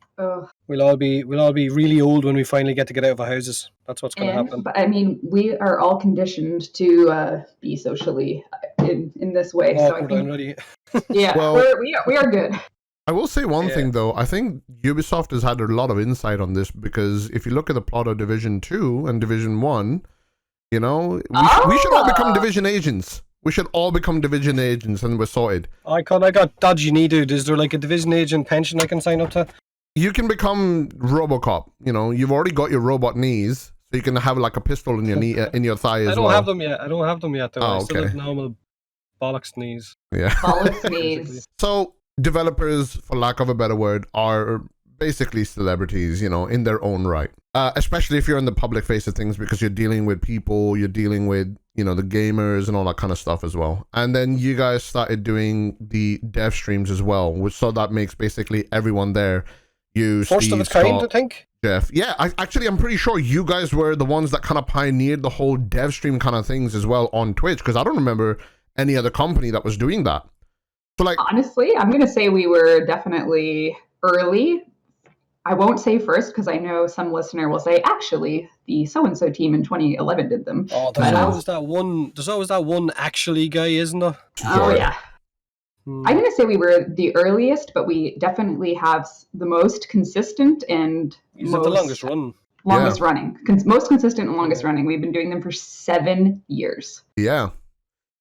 we'll all be really old when we finally get out of our houses. That's what's going to happen. But I mean, we are all conditioned to be socially in this way. So I think, we are good. I will say one thing though. I think Ubisoft has had a lot of insight on this, because if you look at the plot of Division 2 and Division 1, we should all become Division agents. We should all become Division agents, and we're sorted. I got dodgy knee, dude. Is there like a Division agent pension I can sign up to? You can become RoboCop. You've already got your robot knees, so you can have like a pistol in your knee, in your thigh as well. I don't have them yet, though. I still have normal bollocks knees. Yeah. Bollocks knees. So developers, for lack of a better word, are basically celebrities, in their own right. Especially if you're in the public face of things, because you're dealing with people, you're dealing with, the gamers and all that kind of stuff as well. And then you guys started doing the dev streams as well, so that makes basically everyone there. You, first Steve, of its kind, Scott, I think. Jeff. Yeah, I'm pretty sure you guys were the ones that kind of pioneered the whole dev stream kind of things as well on Twitch, because I don't remember any other company that was doing that. So honestly, I'm going to say we were definitely early. I won't say first, because I know some listener will say, actually, the so-and-so team in 2011 did them. Oh, there's always that one actually guy, isn't there? Oh, yeah. I'm going to say we were the earliest, but we definitely have the most consistent and the longest run. Longest running. Most consistent and longest running. We've been doing them for 7 years. Yeah.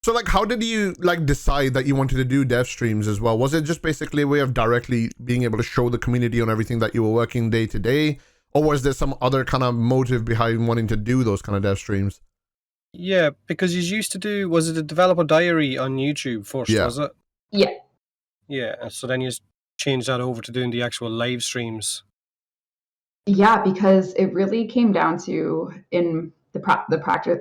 So, how did you, decide that you wanted to do dev streams as well? Was it just basically a way of directly being able to show the community on everything that you were working day to day? Or was there some other kind of motive behind wanting to do those kind of dev streams? Yeah, because you used to do, was it a developer diary on YouTube first, was it? Yeah. Yeah, so then you changed that over to doing the actual live streams. Yeah, because it really came down to, in the practice,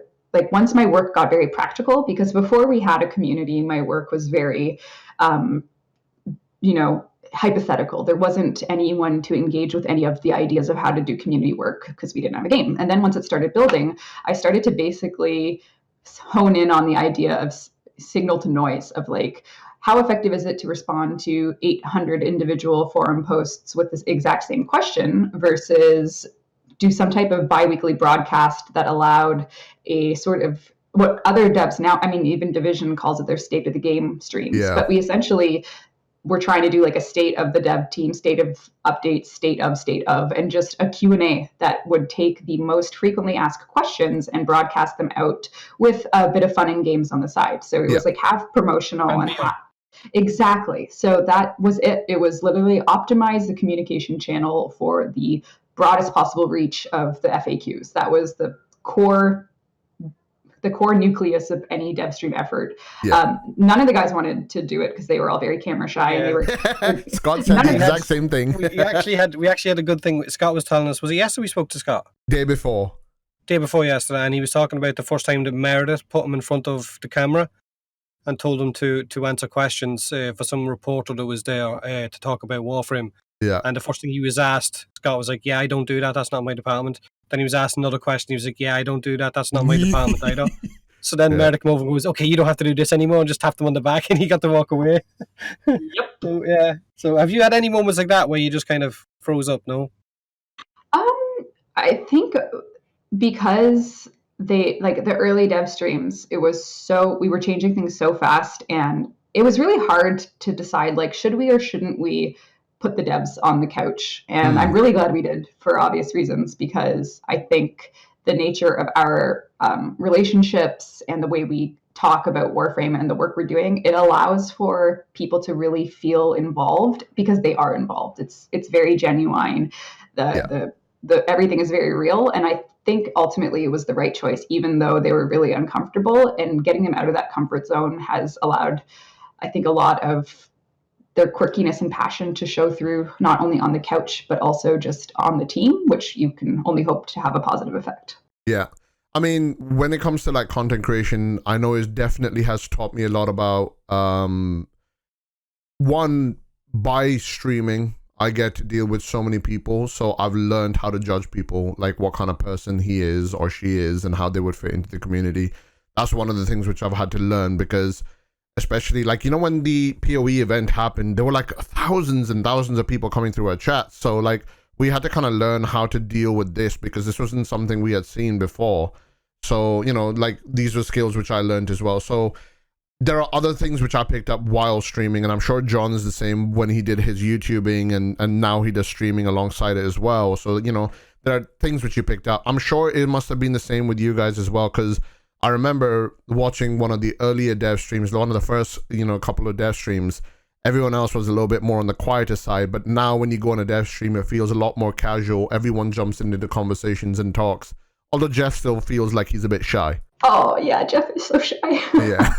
once my work got very practical, because before we had a community, my work was very, hypothetical. There wasn't anyone to engage with any of the ideas of how to do community work, because we didn't have a game. And then once it started building, I started to basically hone in on the idea of signal to noise, of how effective is it to respond to 800 individual forum posts with this exact same question versus do some type of biweekly broadcast that allowed a sort of what other devs now, even Division calls it their state of the game streams. Yeah. But we essentially were trying to do a state of the dev team, state of updates, state of, and just a Q&A that would take the most frequently asked questions and broadcast them out with a bit of fun and games on the side. So it was half promotional and half. Exactly. So that was it. It was literally optimize the communication channel for the broadest possible reach of the FAQs. That was the core the core nucleus of any dev stream effort. Yeah. None of the guys wanted to do it because they were all very camera shy, and they were. Scott said the exact same thing. we actually had a good thing. Scott was telling us. Was it yesterday we spoke to Scott? Day before yesterday, and he was talking about the first time that Meredith put him in front of the camera and told him to answer questions for some reporter that was there to talk about Warframe. Yeah. And the first thing he was asked, Scott was like, "Yeah, I don't do that. That's not my department." Then he was asked another question. He was like, "Yeah, I don't do that. That's not my department either." So then Meredith came over and goes, "Okay, you don't have to do this anymore," and just tapped him on the back, and he got to walk away. Yep. So, yeah. So have you had any moments like that where you just kind of froze up? No. I think because they like the early dev streams, we were changing things so fast, and it was really hard to decide, like, should we or shouldn't we put the devs on the couch? And I'm really glad we did, for obvious reasons, because I think the nature of our relationships and the way we talk about Warframe and the work we're doing, it allows for people to really feel involved because they are involved. It's very genuine. The everything is very real, and I think ultimately it was the right choice, even though they were really uncomfortable. And getting them out of that comfort zone has allowed, I think, a lot of their quirkiness and passion to show through, not only on the couch, but also just on the team, which you can only hope to have a positive effect. Yeah. I mean, when it comes to like content creation, I know it definitely has taught me a lot about, one, by streaming, I get to deal with so many people. So I've learned how to judge people, like what kind of person he is or she is and how they would fit into the community. That's one of the things which I've had to learn, because especially like, you know, when the PoE event happened, there were like thousands and thousands of people coming through our chat. So like we had to kind of learn how to deal with this, because this wasn't something we had seen before. So, you know, like these were skills which I learned as well. So there are other things which I picked up while streaming, and I'm sure John is the same when he did his YouTubing, and now he does streaming alongside it as well. So, you know, there are things which you picked up. I'm sure it must have been the same with you guys as well, because I remember watching one of the earlier dev streams, one of the first, you know, couple of dev streams. Everyone else was a little bit more on the quieter side, but now when you go on a dev stream, it feels a lot more casual. Everyone jumps into the conversations and talks. Although Jeff still feels like he's a bit shy. Oh, yeah, Jeff is so shy. Yeah.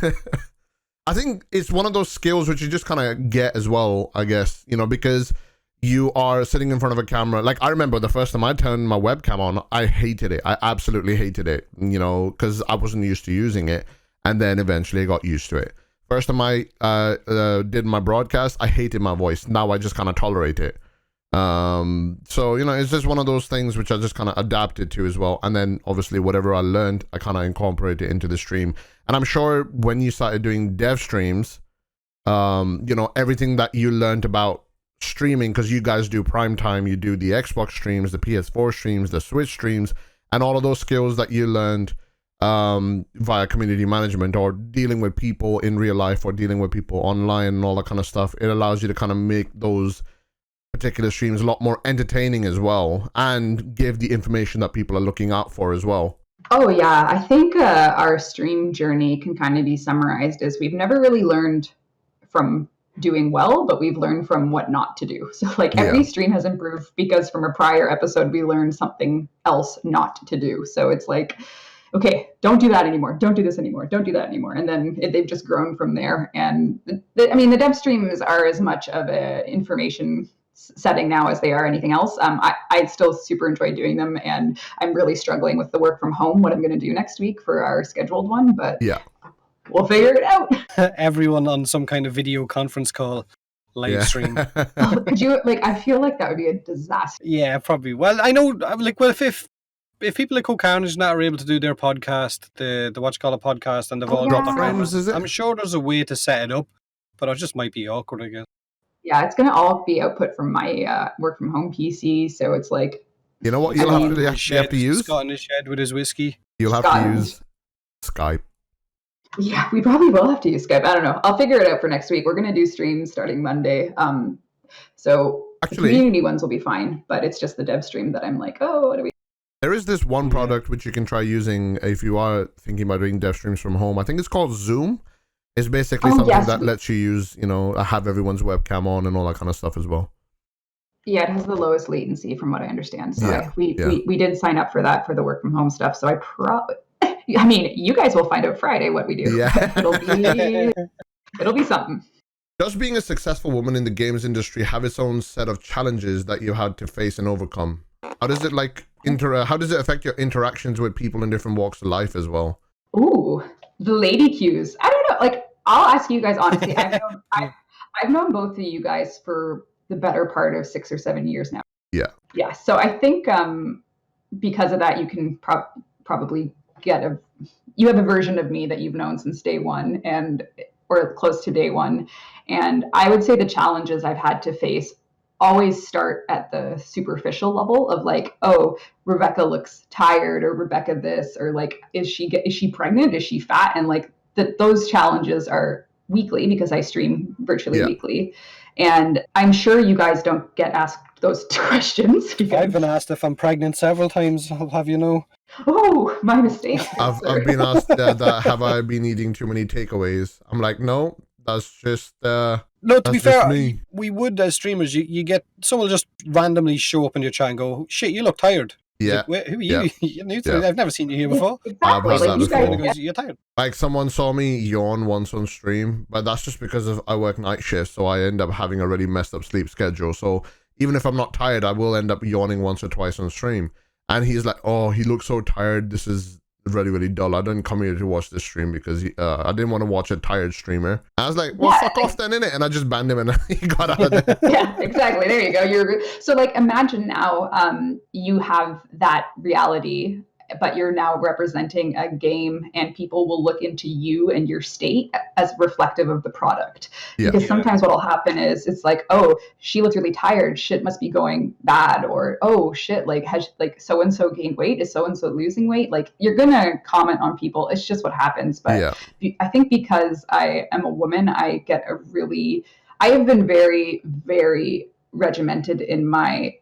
I think it's one of those skills which you just kind of get as well, I guess, you know, because you are sitting in front of a camera. Like, I remember the first time I turned my webcam on, I hated it. I absolutely hated it, you know, because I wasn't used to using it. And then eventually I got used to it. First time I did my broadcast, I hated my voice. Now I just kind of tolerate it. So, you know, it's just one of those things which I just kind of adapted to as well. And then obviously whatever I learned, I kind of incorporated it into the stream. And I'm sure when you started doing dev streams, you know, everything that you learned about streaming, because you guys do prime time, you do the Xbox streams, the PS4 streams, the Switch streams, and all of those skills that you learned via community management or dealing with people in real life or dealing with people online and all that kind of stuff, it allows you to kind of make those particular streams a lot more entertaining as well, and give the information that people are looking out for as well. Oh, yeah. I think our stream journey can kind of be summarized as we've never really learned from doing well, but we've learned from what not to do. So like every stream has improved because from a prior episode, we learned something else not to do. So it's like, okay, don't do that anymore. Don't do this anymore. Don't do that anymore. And then they've just grown from there. And the dev streams are as much of a information setting now as they are anything else. I still super enjoy doing them, and I'm really struggling with the work from home, what I'm going to do next week for our scheduled one, but we'll figure it out. Everyone on some kind of video conference call, live stream. Could you, like, I feel like that would be a disaster. Yeah, probably. Well, I know, like, well, if people like Carnage now are able to do their podcast, the What You Call It podcast, and they've all got the cameras, I'm sure there's a way to set it up, but it just might be awkward, I guess. Yeah, it's going to all be output from my work from home PC, so it's like... You know what you'll have to use? Scott in his shed with his whiskey. You'll have to use Skype. Yeah, we probably will have to use Skype. I don't know. I'll figure it out for next week. We're going to do streams starting Monday. So actually, the community ones will be fine, but it's just the dev stream that I'm like, oh, what do we... There is this one product which you can try using if you are thinking about doing dev streams from home. I think it's called Zoom. It's basically something that lets you use, you know, have everyone's webcam on and all that kind of stuff as well. Yeah, it has the lowest latency from what I understand. So we did sign up for that for the work from home stuff. So I mean, you guys will find out Friday what we do. Yeah. It'll be something. Does being a successful woman in the games industry have its own set of challenges that you had to face and overcome? How does it how does it affect your interactions with people in different walks of life as well? Ooh, the lady cues. I don't know. Like, I'll ask you guys honestly. I've known both of you guys for the better part of 6 or 7 years now. Yeah. Yeah. So I think because of that, you can probably you have a version of me that you've known since day one or close to day one. And I would say the challenges I've had to face always start at the superficial level of like, oh, Rebecca looks tired, or Rebecca this, or like, is she pregnant? Is she fat? And like those challenges are weekly because I stream virtually weekly. And I'm sure you guys don't get asked those questions. I've been asked if I'm pregnant several times, I'll have you know. Oh, my mistake. I've been asked that have I been eating too many takeaways? I'm like, no, that's just no, to be fair, we would as streamers, you get someone will just randomly show up in your chat and go, shit, you look tired. Yeah. Like, wait, who are you? I've never seen you here before. Exactly. You're tired. Like someone saw me yawn once on stream, but that's just because I work night shifts, so I end up having a really messed up sleep schedule. So even if I'm not tired, I will end up yawning once or twice on stream. And he's like, oh, he looks so tired. This is really, really dull. I didn't come here to watch this stream because I didn't want to watch a tired streamer. I was like, well, fuck off then, innit? And I just banned him and he got out of there. Yeah, exactly. There you go. So like, imagine now you have that reality, but you're now representing a game, and people will look into you and your state as reflective of the product. Yeah. Because sometimes what will happen is it's like, oh, she looks really tired. Shit must be going bad. Or, oh shit, like has like so-and-so gained weight? Is so-and-so losing weight? Like, you're going to comment on people. It's just what happens. But I think because I am a woman, I have been very, very regimented in my,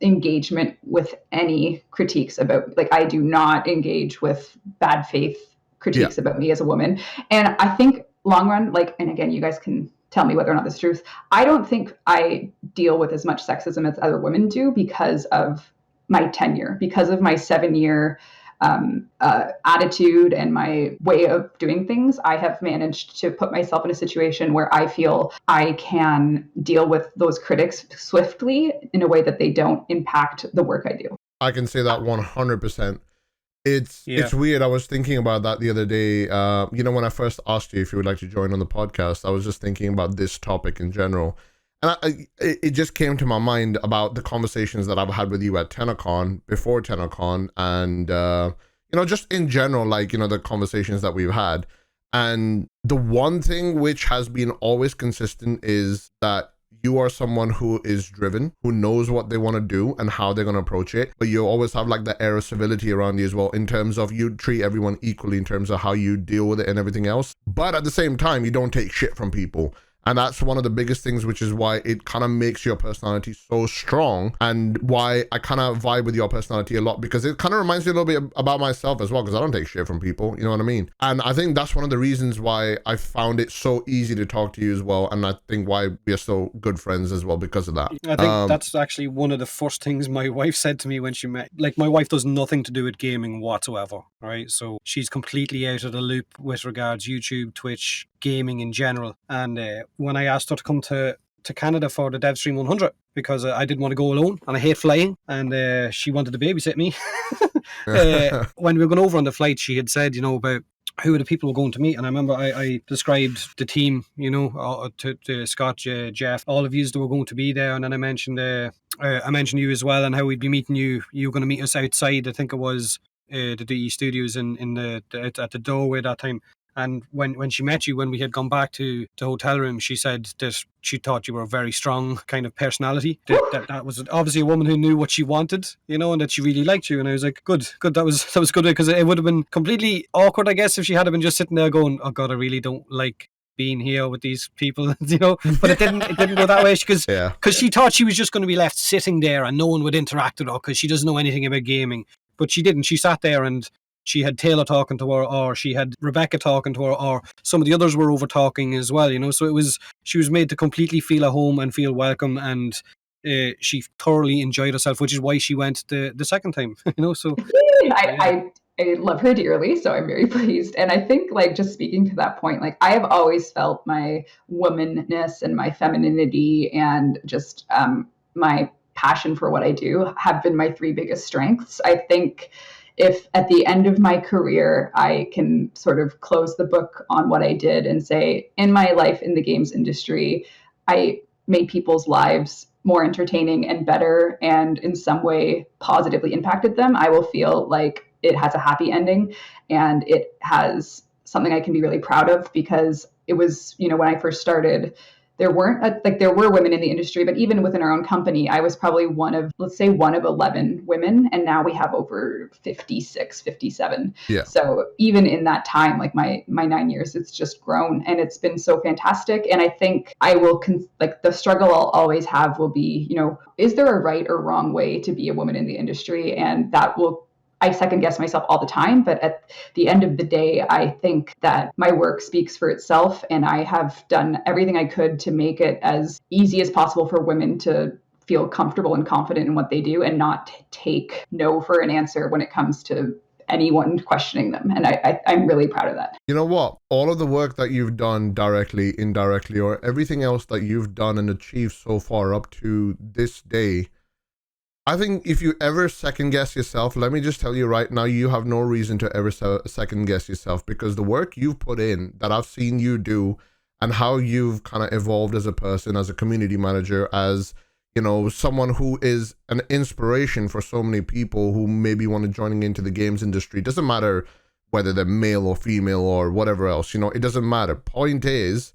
engagement with any critiques about, like, I do not engage with bad faith critiques about me as a woman. And I think long run, like, and again, you guys can tell me whether or not this is truth, I don't think I deal with as much sexism as other women do because of my tenure, because of my 7-year attitude and my way of doing things. I have managed to put myself in a situation where I feel I can deal with those critics swiftly in a way that they don't impact the work I do. I can say that 100%. It's weird. I was thinking about that the other day. When I first asked you if you would like to join on the podcast, I was just thinking about this topic in general. And it just came to my mind about the conversations that I've had with you at TennoCon, before TennoCon, and, just in general, like, the conversations that we've had. And the one thing which has been always consistent is that you are someone who is driven, who knows what they want to do and how they're going to approach it. But you always have like the air of civility around you as well, in terms of you treat everyone equally in terms of how you deal with it and everything else. But at the same time, you don't take shit from people. And that's one of the biggest things, which is why it kind of makes your personality so strong, and why I kind of vibe with your personality a lot, because it kind of reminds me a little bit about myself as well, because I don't take shit from people, you know what I mean? And I think that's one of the reasons why I found it so easy to talk to you as well, and I think why we are so good friends as well because of that. I think that's actually one of the first things my wife said to me when she met. Like, my wife does nothing to do with gaming whatsoever, right? So she's completely out of the loop with regards YouTube, Twitch, gaming in general. And when I asked her to come to Canada for the DevStream 100, because I didn't want to go alone and I hate flying, and she wanted to babysit me. When we were going over on the flight, she had said, about who the people were going to meet. And I remember I described the team, to Scott, Jeff, all of yous that were going to be there. And then I mentioned you as well, and how we'd be meeting you. You were going to meet us outside. I think it was the DE Studios at the doorway that time. And when she met you, when we had gone back to the hotel room, she said that she thought you were a very strong kind of personality. That was obviously a woman who knew what she wanted, and that she really liked you. And I was like, good. That was good, because it would have been completely awkward, I guess, if she had been just sitting there going, oh God, I really don't like being here with these people, But it didn't go that way, because she thought she was just going to be left sitting there and no one would interact with her because she doesn't know anything about gaming. But she didn't. She sat there and she had Taylor talking to her, or she had Rebecca talking to her, or some of the others were over talking as well, So she was made to completely feel at home and feel welcome, and she thoroughly enjoyed herself, which is why she went the second time, So I I love her dearly, so I'm very pleased. And I think, like, just speaking to that point, like, I have always felt my womanness and my femininity and just my passion for what I do have been my three biggest strengths. I think if at the end of my career, I can sort of close the book on what I did and say, in my life in the games industry, I made people's lives more entertaining and better and in some way positively impacted them, I will feel like it has a happy ending and it has something I can be really proud of, because it was, when I first started, there weren't there were women in the industry, but even within our own company, I was probably one of 11 women, and now we have over 56, 57. Yeah. So even in that time, like my 9 years, it's just grown and it's been so fantastic. And I think I will the struggle I'll always have will be, is there a right or wrong way to be a woman in the industry? And I second guess myself all the time, but at the end of the day, I think that my work speaks for itself, and I have done everything I could to make it as easy as possible for women to feel comfortable and confident in what they do and not take no for an answer when it comes to anyone questioning them. And I'm really proud of that. You know what? All of the work that you've done directly, indirectly, or everything else that you've done and achieved so far up to this day, I think if you ever second guess yourself, let me just tell you right now, you have no reason to ever second guess yourself, because the work you've put in that I've seen you do and how you've kind of evolved as a person, as a community manager, as, someone who is an inspiration for so many people who maybe want to joining into the games industry. Doesn't matter whether they're male or female or whatever else, it doesn't matter. Point is,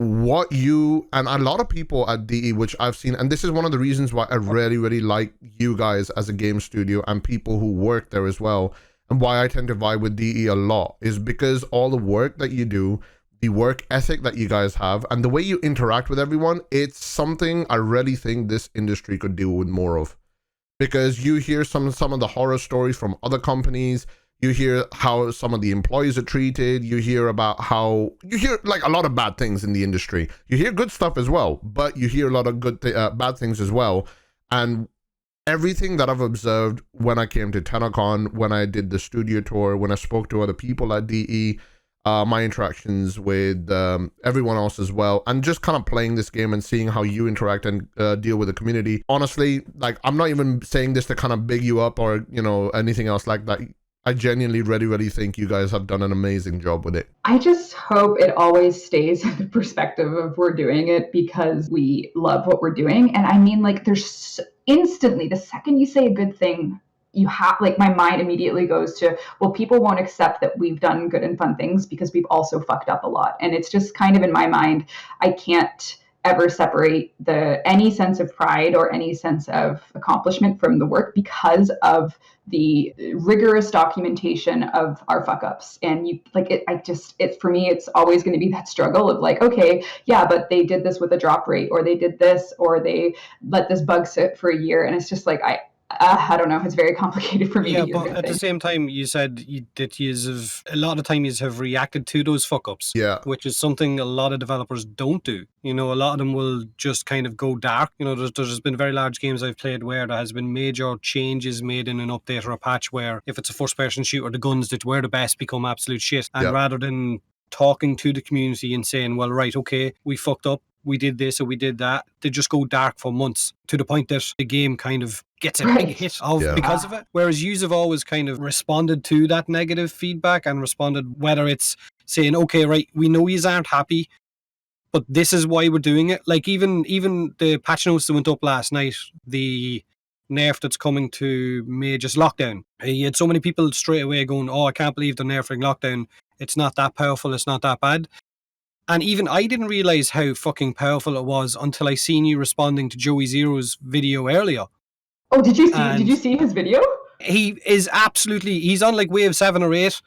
what you and a lot of people at DE, which I've seen, and this is one of the reasons why I really, really like you guys as a game studio and people who work there as well, and why I tend to vibe with DE a lot, is because all the work that you do, the work ethic that you guys have, and the way you interact with everyone, it's something I really think this industry could do with more of. Because you hear some of the horror stories from other companies. You hear how some of the employees are treated. You hear about how you hear like a lot of bad things in the industry. You hear good stuff as well, but you hear a lot of bad things as well. And everything that I've observed when I came to TennoCon, when I did the studio tour, when I spoke to other people at DE, my interactions with everyone else as well, and just kind of playing this game and seeing how you interact and deal with the community. Honestly, like, I'm not even saying this to kind of big you up or, anything else like that. I genuinely really think you guys have done an amazing job with it. I just hope it always stays in the perspective of we're doing it because we love what we're doing. And I mean, like, there's instantly, the second you say a good thing, you have, like, my mind immediately goes to, well, people won't accept that we've done good and fun things because we've also fucked up a lot. And it's just kind of in my mind, I can't ever separate any sense of pride or any sense of accomplishment from the work because of the rigorous documentation of our fuck ups. And for me, it's always going to be that struggle of like, okay, yeah, but they did this with a drop rate, or they did this, or they let this bug sit for a year. And it's just like, I don't know. It's very complicated for me. Yeah, but at the same time, you said that a lot of the time you have reacted to those fuck-ups. Yeah. Which is something a lot of developers don't do. A lot of them will just kind of go dark. There's been very large games I've played where there has been major changes made in an update or a patch where if it's a first-person shooter, the guns that were the best become absolute shit. And rather than talking to the community and saying, well, right, okay, we fucked up, we did this or we did that, they just go dark for months to the point that the game kind of gets a big hit because of it. Whereas yous have always kind of responded to that negative feedback and responded, whether it's saying, okay, right, we know yous aren't happy, but this is why we're doing it. Like even the patch notes that went up last night, the nerf that's coming to Mage's lockdown. You had so many people straight away going, oh, I can't believe they're nerfing lockdown. It's not that powerful. It's not that bad. And even I didn't realize how fucking powerful it was until I seen you responding to Joey Zero's video earlier. Oh, did you see his video? He is he's on like wave 7 or 8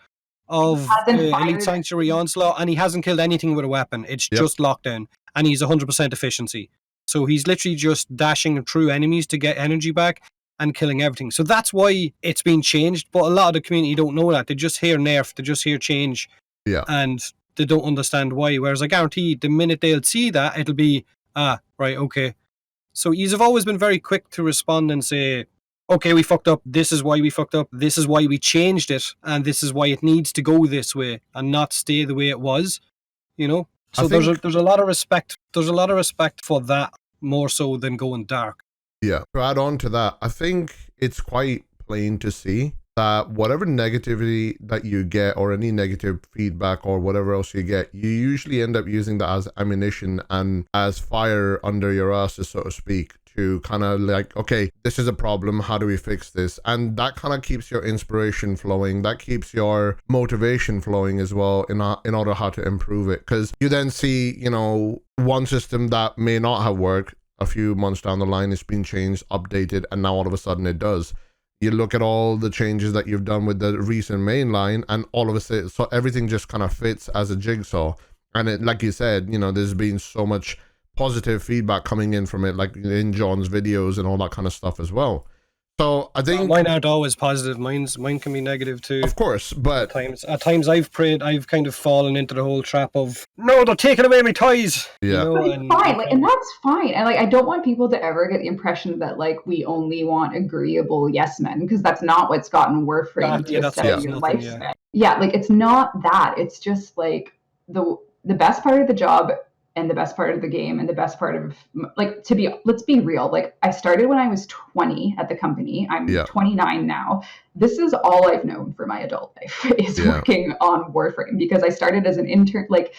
of Elite Sanctuary Onslaught, and he hasn't killed anything with a weapon. It's just lockdown, and he's 100% efficiency. So he's literally just dashing through enemies to get energy back and killing everything. So that's why it's been changed, but a lot of the community don't know that. They just hear nerf, they just hear change. Yeah. And they don't understand why. Whereas I guarantee the minute they'll see that, it'll be, right, okay. So you've always been very quick to respond and say, okay, we fucked up. This is why we fucked up. This is why we changed it, and this is why it needs to go this way and not stay the way it was. You know, so there's a lot of respect. There's a lot of respect for that more so than going dark. Yeah. To add on to that, I think it's quite plain to see that whatever negativity that you get or any negative feedback or whatever else you get, you usually end up using that as ammunition and as fire under your asses, so to speak, to kind of like, okay, this is a problem, how do we fix this? And that kind of keeps your inspiration flowing, that keeps your motivation flowing as well in order how to improve it. Because you then see, you know, one system that may not have worked a few months down the line, it's been changed, updated, and now all of a sudden it does. You look at all the changes that you've done with the recent mainline, and all of a sudden, so everything just kind of fits as a jigsaw. And it, like you said, you know, there's been so much positive feedback coming in from it, like in John's videos and all that kind of stuff as well. So I think mine aren't always positive. Mine can be negative too. Of course, but at times I've kind of fallen into the whole trap of, no, they're taking away my toys. Yeah, you know, but it's fine, like, and that's fine. And like, I don't want people to ever get the impression that like we only want agreeable yes men, because that's not what's gotten Warframe to a 7-year lifespan. Yeah, like it's not that. It's just like the best part of the job and the best part of the game and the best part of, like, let's be real. Like, I started when I was 20 at the company. I'm 29 now. This is all I've known for my adult life is working on Warframe, because I started as an intern, like,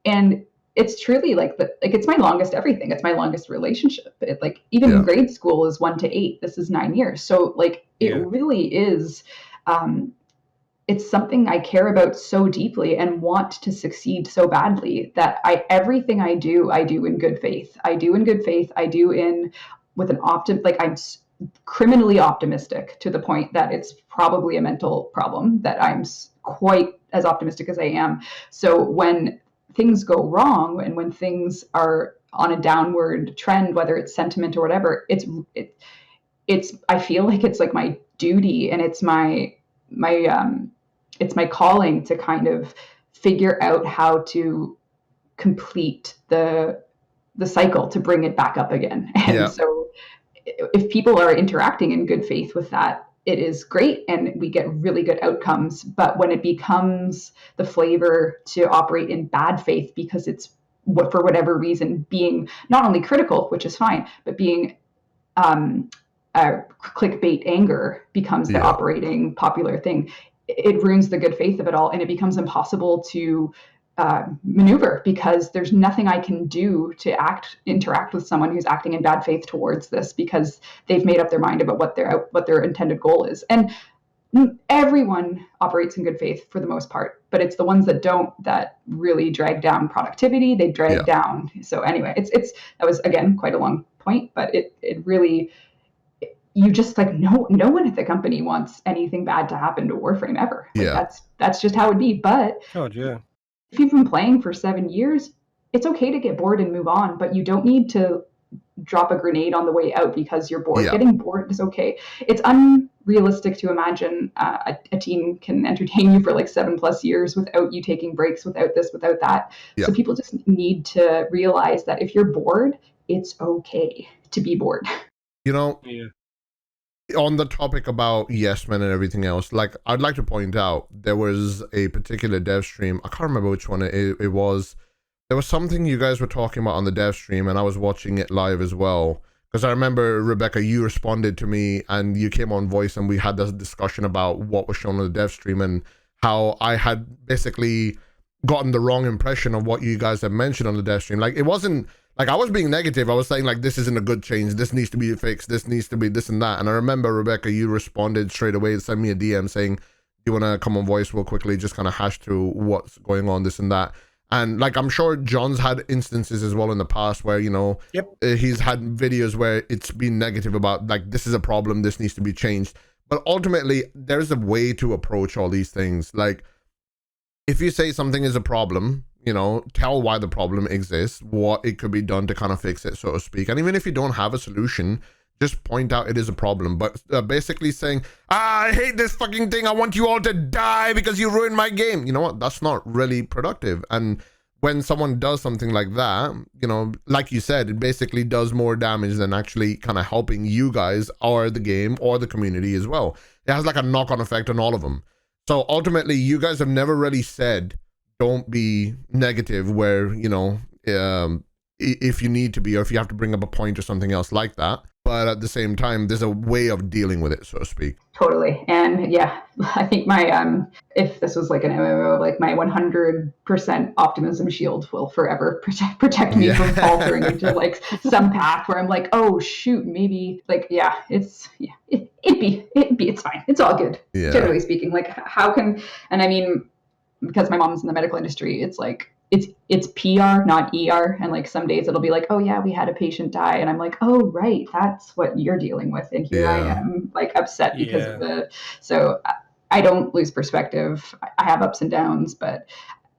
and it's truly like it's my longest everything. It's my longest relationship. It, like, even grade school is 1 to 8. This is 9 years. So like, it really is, it's something I care about so deeply and want to succeed so badly that everything I do in good faith. I do with an like, I'm criminally optimistic to the point that it's probably a mental problem, that I'm quite as optimistic as I am. So when things go wrong and when things are on a downward trend, whether it's sentiment or whatever, it's I feel like it's like my duty, and it's my calling to kind of figure out how to complete the cycle to bring it back up again. And so if people are interacting in good faith with that, it is great and we get really good outcomes. But when it becomes the flavor to operate in bad faith because it's for whatever reason being not only critical, which is fine, but being clickbait anger becomes the operating popular thing, it ruins the good faith of it all, and it becomes impossible to maneuver, because there's nothing I can do to interact with someone who's acting in bad faith towards this, because they've made up their mind about what their intended goal is. And everyone operates in good faith for the most part, but it's the ones that don't that really drag down productivity. They drag down. So anyway, that was again quite a long point, but it really, you just like, no one at the company wants anything bad to happen to Warframe ever. Like, that's just how it'd be. But if you've been playing for 7 years, it's okay to get bored and move on, but you don't need to drop a grenade on the way out because you're bored. Getting bored is okay. It's unrealistic to imagine a team can entertain you for like 7+ years without you taking breaks, without this, without that. So people just need to realize that if you're bored, it's okay to be bored. You know, on the topic about yes men and everything else, like, I'd like to point out there was a particular dev stream, I can't remember which one it was. There was something you guys were talking about on the dev stream, and I was watching it live as well, because I remember, Rebecca, you responded to me and you came on voice and we had this discussion about what was shown on the dev stream and how I had basically gotten the wrong impression of what you guys had mentioned on the dev stream. Like, it wasn't like I was being negative. I was saying, like, this isn't a good change, this needs to be fixed, this needs to be this and that. And I remember, Rebecca, you responded straight away and sent me a DM saying, you want to come on voice real quickly, just kind of hash through what's going on, this and that. And like, I'm sure John's had instances as well in the past where, you know, he's had videos where it's been negative about, like, this is a problem, this needs to be changed. But ultimately, there's a way to approach all these things. Like, if you say something is a problem, you know, tell why the problem exists, what it could be done to kind of fix it, so to speak. And even if you don't have a solution, just point out it is a problem. But basically saying, I hate this fucking thing, I want you all to die because you ruined my game. You know what? That's not really productive. And when someone does something like that, you know, like you said, it basically does more damage than actually kind of helping you guys or the game or the community as well. It has like a knock-on effect on all of them. So ultimately, you guys have never really said, don't be negative where, you know, if you need to be, or if you have to bring up a point or something else like that. But at the same time, there's a way of dealing with it, so to speak. Totally. And yeah, I think my, if this was like an MMO, like my 100% optimism shield will forever protect me from faltering into like some path where I'm like, oh shoot, maybe like, yeah, it's fine. It's all good. Yeah. Generally speaking, like how can, and I mean, because my mom's in the medical industry, it's like, it's PR, not ER. And like some days it'll be like, oh yeah, we had a patient die. And I'm like, oh, right. That's what you're dealing with. And here I am like upset because of the, so I don't lose perspective. I have ups and downs, but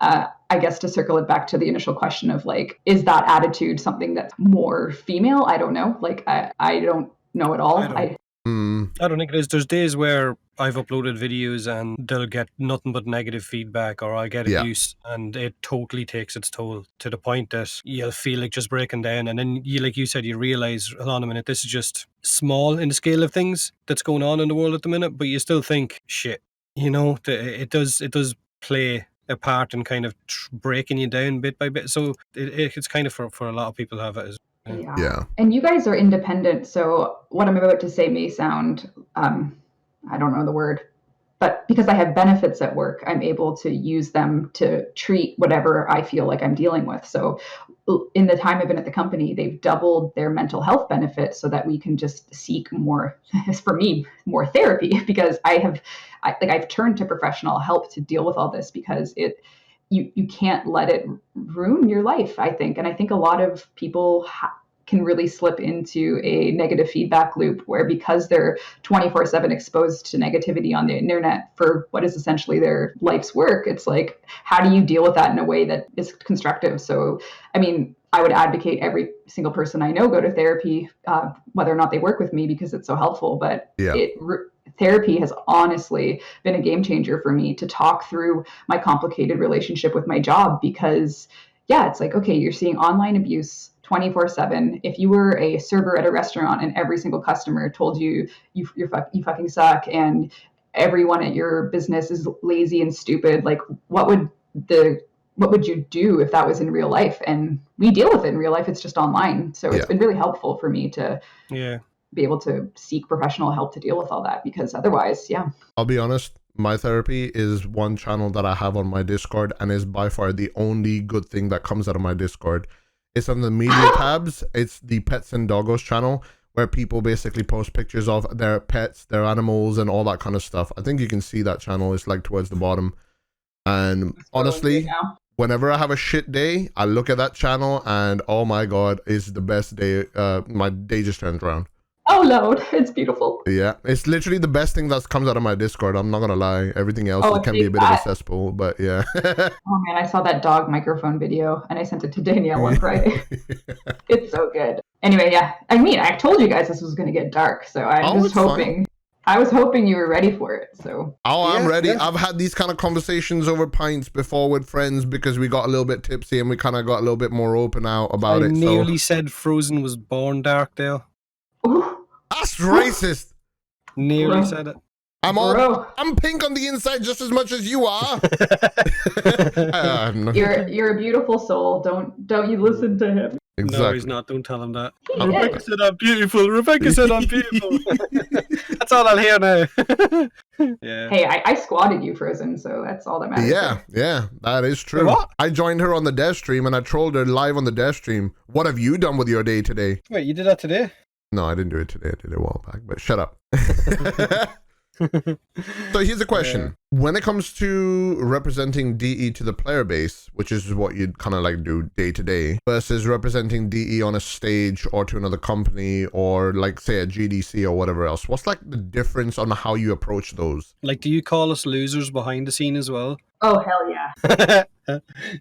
I guess to circle it back to the initial question of like, is that attitude something that's more female? I don't know. Like, I don't know at all. I don't think it is. There's days where I've uploaded videos and they'll get nothing but negative feedback, or I get abuse, and it totally takes its toll to the point that you'll feel like just breaking down. And then you, like you said, you realize, hold on a minute, this is just small in the scale of things that's going on in the world at the minute, but you still think, shit, you know, it does play a part in kind of breaking you down bit by bit. So it's kind of for a lot of people have it as Yeah. And you guys are independent, so what I'm about to say may sound, I don't know the word, but because I have benefits at work, I'm able to use them to treat whatever I feel like I'm dealing with. So in the time I've been at the company, they've doubled their mental health benefits so that we can just seek more, for me, more therapy, because I've turned to professional help to deal with all this, because you can't let it ruin your life, I think. And I think a lot of people can really slip into a negative feedback loop where, because they're 24/7 exposed to negativity on the internet for what is essentially their life's work, it's like, how do you deal with that in a way that is constructive? So, I mean, I would advocate every single person I know go to therapy, whether or not they work with me, because it's so helpful. But therapy has honestly been a game changer for me to talk through my complicated relationship with my job, because it's like, okay, you're seeing online abuse 24/7. If you were a server at a restaurant and every single customer told you you fucking suck and everyone at your business is lazy and stupid, like what would you do if that was in real life? And we deal with it in real life. It's just online. So it's been really helpful for me to be able to seek professional help to deal with all that, because otherwise, I'll be honest, my therapy is one channel that I have on my Discord, and is by far the only good thing that comes out of my Discord. It's on the media tabs. It's the Pets and Doggos channel, where people basically post pictures of their pets, their animals, and all that kind of stuff. I think you can see that channel. It's like towards the bottom. And honestly, whenever I have a shit day, I look at that channel and oh my God, it's the best day. My day just turns around. Oh Lord, it's beautiful. Yeah, it's literally the best thing that comes out of my Discord. I'm not gonna lie. Everything else can be a bit of a cesspool, but yeah. Oh man, I saw that dog microphone video and I sent it to Danielle on Friday. It's so good. Anyway, I mean, I told you guys this was gonna get dark, so I'm just hoping. Fine. I was hoping you were ready for it. So. I'm ready. Yeah. I've had these kind of conversations over pints before with friends, because we got a little bit tipsy and we kind of got a little bit more open out about it. I nearly said Frozen was born dark, Dale. That's racist. Nearly said it. I'm pink on the inside just as much as you are. You're a beautiful soul. Don't you listen to him. Exactly. No, he's not. Don't tell him that. Rebecca said I'm beautiful. Rebecca said I'm beautiful. That's all I'll hear now. Hey, I squatted you, Frozen, so that's all that matters. Yeah, that is true. What? I joined her on the dev stream and I trolled her live on the dev stream. What have you done with your day today? Wait, you did that today? No, I didn't do it today. I did it a while back, but shut up. So here's a question. When it comes to representing DE to the player base, which is what you'd kind of like do day to day, versus representing DE on a stage or to another company, or like say a GDC or whatever else, what's like the difference on how you approach those? Like, do you call us losers behind the scene as well? Oh, hell yeah.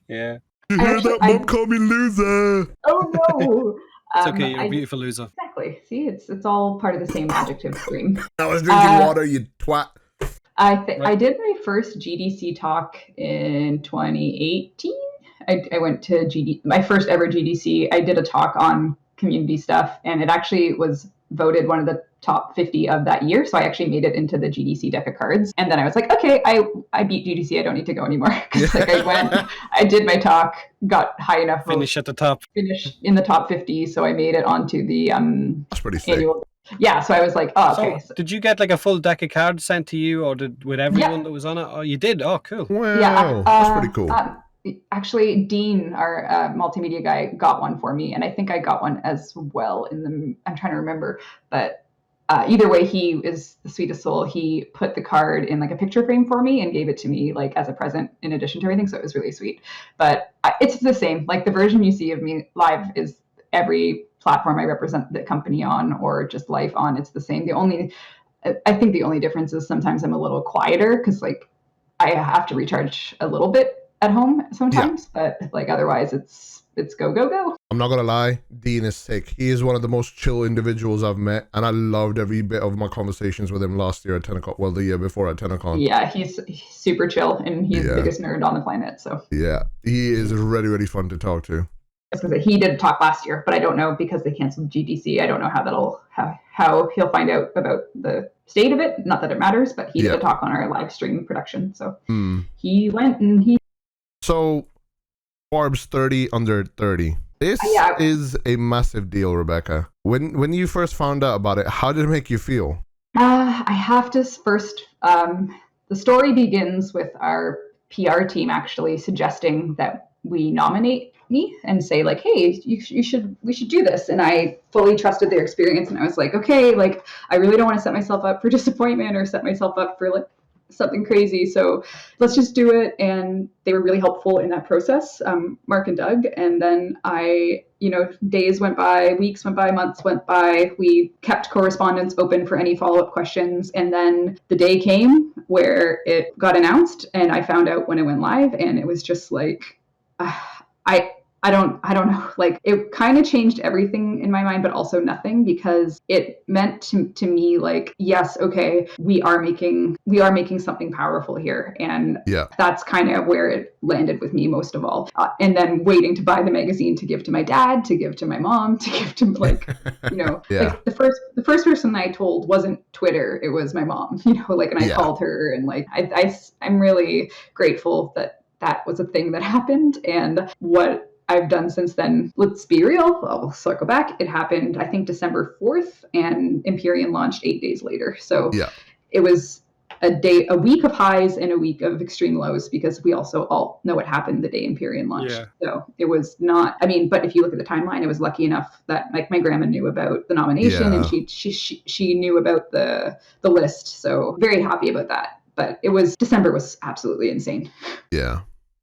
Yeah. You hear that? Mom call me loser. Oh no. It's okay, you're a beautiful loser. Exactly. See, it's all part of the same adjective stream. I was drinking water, you twat. I did my first GDC talk in 2018. I went to my first ever GDC. I did a talk on community stuff, and it actually was voted one of the top 50 of that year. So I actually made it into the GDC deck of cards. And then I was like, okay, I beat GDC. I don't need to go anymore. Because like I went, I did my talk, got high enough. Finish at the top. Finish in the top 50. So I made it onto the That's pretty sick. annual. Yeah, so I was like, oh, okay. So did you get like a full deck of cards sent to you, or with everyone that was on it? Oh, you did? Oh, cool. Wow, that's pretty cool. Actually, Dean, our multimedia guy, got one for me, and I think I got one as well. I'm trying to remember, but either way, he is the sweetest soul. He put the card in like a picture frame for me and gave it to me like as a present in addition to everything. So it was really sweet. But it's the same. Like the version you see of me live is every platform I represent the company on, or just life on. It's the same. I think the only difference is sometimes I'm a little quieter because like I have to recharge a little bit at home sometimes, but like otherwise it's go, go, go. I'm not gonna lie, Dean is sick. He is one of the most chill individuals I've met, and I loved every bit of my conversations with him last year at TennoCon. Well, the year before at TennoCon. Yeah, he's super chill, and he's the biggest nerd on the planet. So yeah, he is really, really fun to talk to. He did talk last year, but I don't know because they canceled GDC. I don't know how he'll find out about the state of it. Not that it matters, but he did a talk on our live stream production. So he went and he. So, Forbes 30 under 30. This is a massive deal, Rebecca. When you first found out about it, how did it make you feel? I have to first. The story begins with our PR team actually suggesting that we nominate me and say like, hey, we should do this. And I fully trusted their experience, and I was like, okay, like I really don't want to set myself up for disappointment or set myself up for like something crazy, so let's just do it. And they were really helpful in that process, Mark and Doug. And then days went by, weeks went by, months went by. We kept correspondence open for any follow-up questions, and then the day came where it got announced, and I found out when it went live, and it was just like I don't know, like it kind of changed everything in my mind, but also nothing, because it meant to me like, yes, okay, we are making something powerful here. And that's kind of where it landed with me most of all. And then waiting to buy the magazine to give to my dad, to give to my mom, to give to like, like the first person I told wasn't Twitter, it was my mom, like, and I called her, and like, I'm really grateful that was a thing that happened. And what I've done since then, let's be real, I'll circle back. It happened, I think, December 4th, and Empyrean launched 8 days later. So it was a week of highs and a week of extreme lows, because we also all know what happened the day Empyrean launched. Yeah. So it was not, but if you look at the timeline, I was lucky enough that like my grandma knew about the nomination, and she knew about the list. So very happy about that. But December was absolutely insane. Yeah.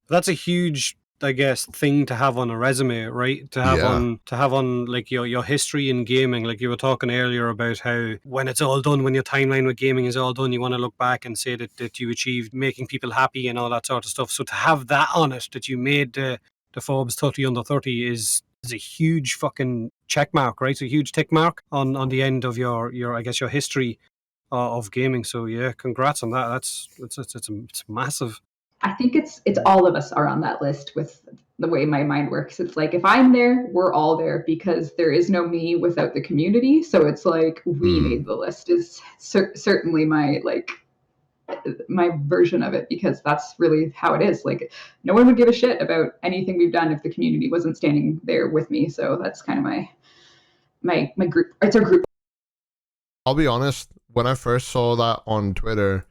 That's a huge, I guess, thing to have on a resume, right? To have on like your history in gaming. Like you were talking earlier about how when it's all done, when your timeline with gaming is all done, you want to look back and say that you achieved making people happy and all that sort of stuff. So to have that on it, that you made the Forbes 30 under 30 is a huge fucking check mark, right? It's a huge tick mark on the end of your I guess your history of gaming. So yeah, congrats on that. It's massive. I think it's all of us are on that list with the way my mind works. It's like, if I'm there, we're all there, because there is no me without the community. So it's like, we made the list is certainly my version of it, because that's really how it is. Like, no one would give a shit about anything we've done if the community wasn't standing there with me. So that's kind of my group. It's our group. I'll be honest, when I first saw that on Twitter,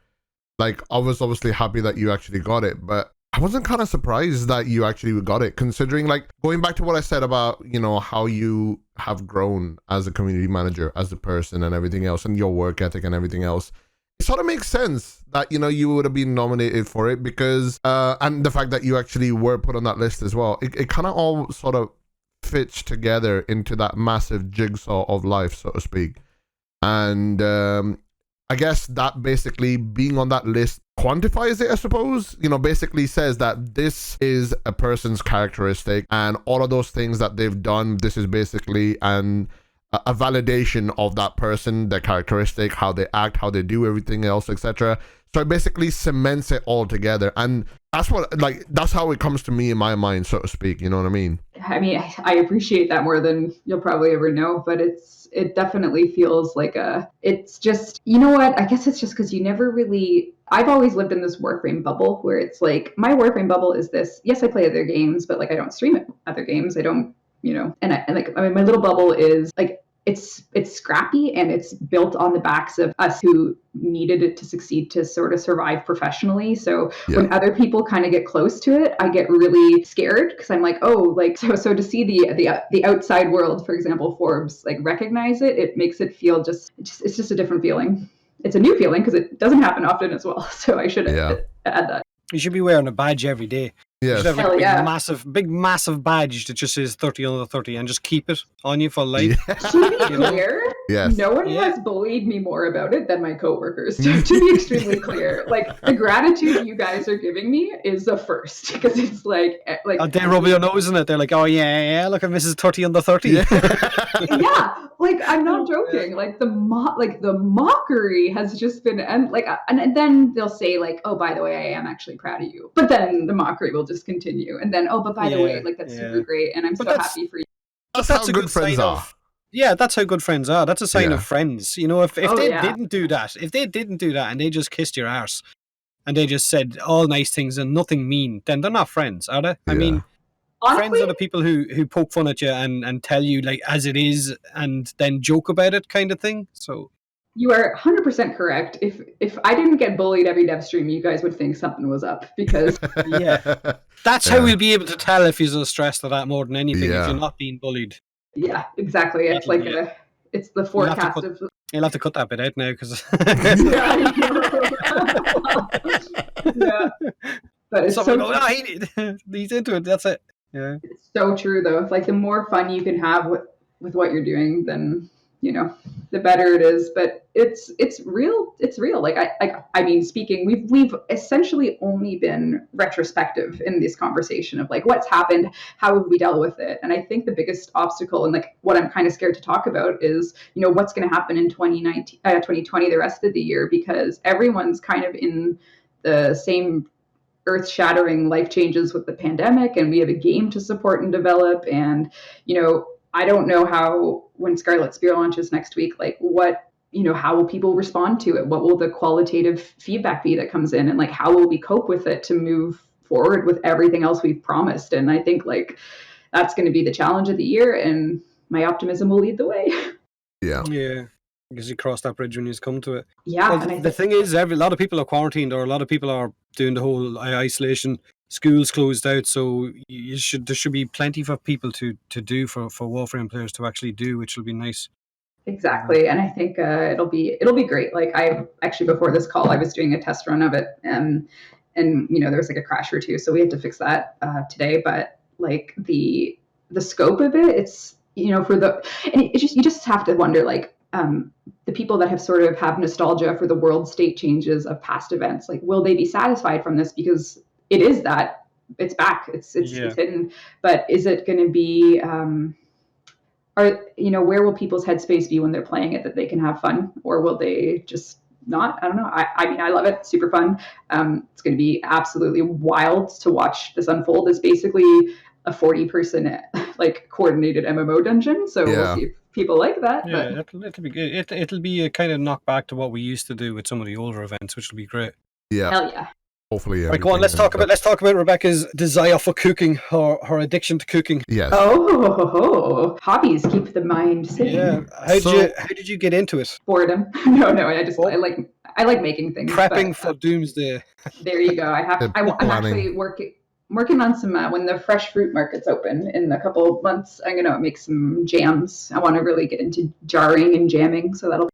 like, I was obviously happy that you actually got it, but I wasn't kind of surprised that you actually got it, considering, like, going back to what I said about, how you have grown as a community manager, as a person and everything else, and your work ethic and everything else. It sort of makes sense that, you would have been nominated for it, because, and the fact that you actually were put on that list as well, it kind of all sort of fits together into that massive jigsaw of life, so to speak. And, I guess that basically being on that list quantifies it, I suppose. Basically says that this is a person's characteristic, and all of those things that they've done, this is basically an a validation of that person, their characteristic, how they act, how they do everything else, etc. So it basically cements it all together, and that's how it comes to me in my mind, so to speak. You know what I mean? I mean, I appreciate that more than you'll probably ever know, but it definitely feels like it's just, you know what? I guess it's just because you never really. I've always lived in this Warframe bubble where it's like my Warframe bubble is this. Yes, I play other games, but like I don't stream other games. I don't, my little bubble is like. It's scrappy and it's built on the backs of us who needed it to succeed to sort of survive professionally. So when other people kind of get close to it, I get really scared because I'm like, oh, like so to see the outside world, for example, Forbes, like recognize it, it makes it feel it's just a different feeling. It's a new feeling because it doesn't happen often as well. So I should add that. You should be wearing a badge every day. Yes. You should have a big massive badge that just says 30 under 30 and just keep it on you for life. To be clear, yes. No one has bullied me more about it than my coworkers. To be extremely clear, like the gratitude you guys are giving me is the first, because it's like they rub your nose in it. They're like, oh yeah, look at Mrs. 30 under 30. Yeah, like I'm not joking. Like the mockery has just been, and then they'll say like, oh, by the way, I am actually proud of you. But then the mockery will just continue, and then but by the way, like that's super great, and I'm so happy for you. That's how good friends are. Yeah, that's how good friends are. That's a sign of friends. You know, if they didn't do that, and they just kissed your arse, and they just said all nice things and nothing mean, then they're not friends, are they? Yeah. I mean, honestly, friends are the people who poke fun at you and tell you like as it is, and then joke about it, kind of thing. So. You are 100% correct. If I didn't get bullied every dev stream, you guys would think something was up, because that's how we'll be able to tell if you're stressed at that more than anything. If you're not being bullied. Yeah, exactly. It's like it's the forecast of. You'll have to cut that bit out now because. Yeah, but it's he's into it. That's it. Yeah. It's so true though. It's like the more fun you can have with what you're doing, then the better it is. But it's real. It's real. Like I mean, speaking, we've essentially only been retrospective in this conversation of like what's happened, how have we dealt with it, and I think the biggest obstacle and like what I'm kind of scared to talk about is what's going to happen in 2020, the rest of the year, because everyone's kind of in the same earth-shattering life changes with the pandemic, and we have a game to support and develop, and I don't know how, when Scarlet Spear launches next week, like what, how will people respond to it? What will the qualitative feedback be that comes in? And like, how will we cope with it to move forward with everything else we've promised? And I think like, that's going to be the challenge of the year, and my optimism will lead the way. Yeah. Yeah. Because you cross that bridge when you come to it. Yeah. Well, the thing is, a lot of people are quarantined, or a lot of people are doing the whole isolation. Schools closed out, so there should be plenty for people to do for Warframe players to actually do, which will be nice. Exactly, and I think it'll be great. Like I actually, before this call, I was doing a test run of it, and there was like a crash or two, so we had to fix that today. But like the scope of it, it's you just have to wonder like. The people that have sort of have nostalgia for the world state changes of past events, like will they be satisfied from this? Because it is that it's back, it's hidden, but is it going to be? Where will people's headspace be when they're playing it, that they can have fun, or will they just not? I don't know. I mean, I love it. Super fun. It's going to be absolutely wild to watch this unfold. It's basically a 40-person like coordinated MMO dungeon. So we'll see if people like that. Yeah, but it'll be good. It'll be a kind of knockback to what we used to do with some of the older events, which will be great. Yeah. Hell yeah. Hopefully. Right, go on. Let's talk about Rebecca's desire for cooking, her addiction to cooking. Yes. Oh, hobbies keep the mind sane. Yeah. How did you get into it? Boredom. No. I like making things. Prepping for doomsday. There you go. I'm actually working on some when the fresh fruit market's open in a couple of months. I'm gonna make some jams. I want to really get into jarring and jamming, so that'll.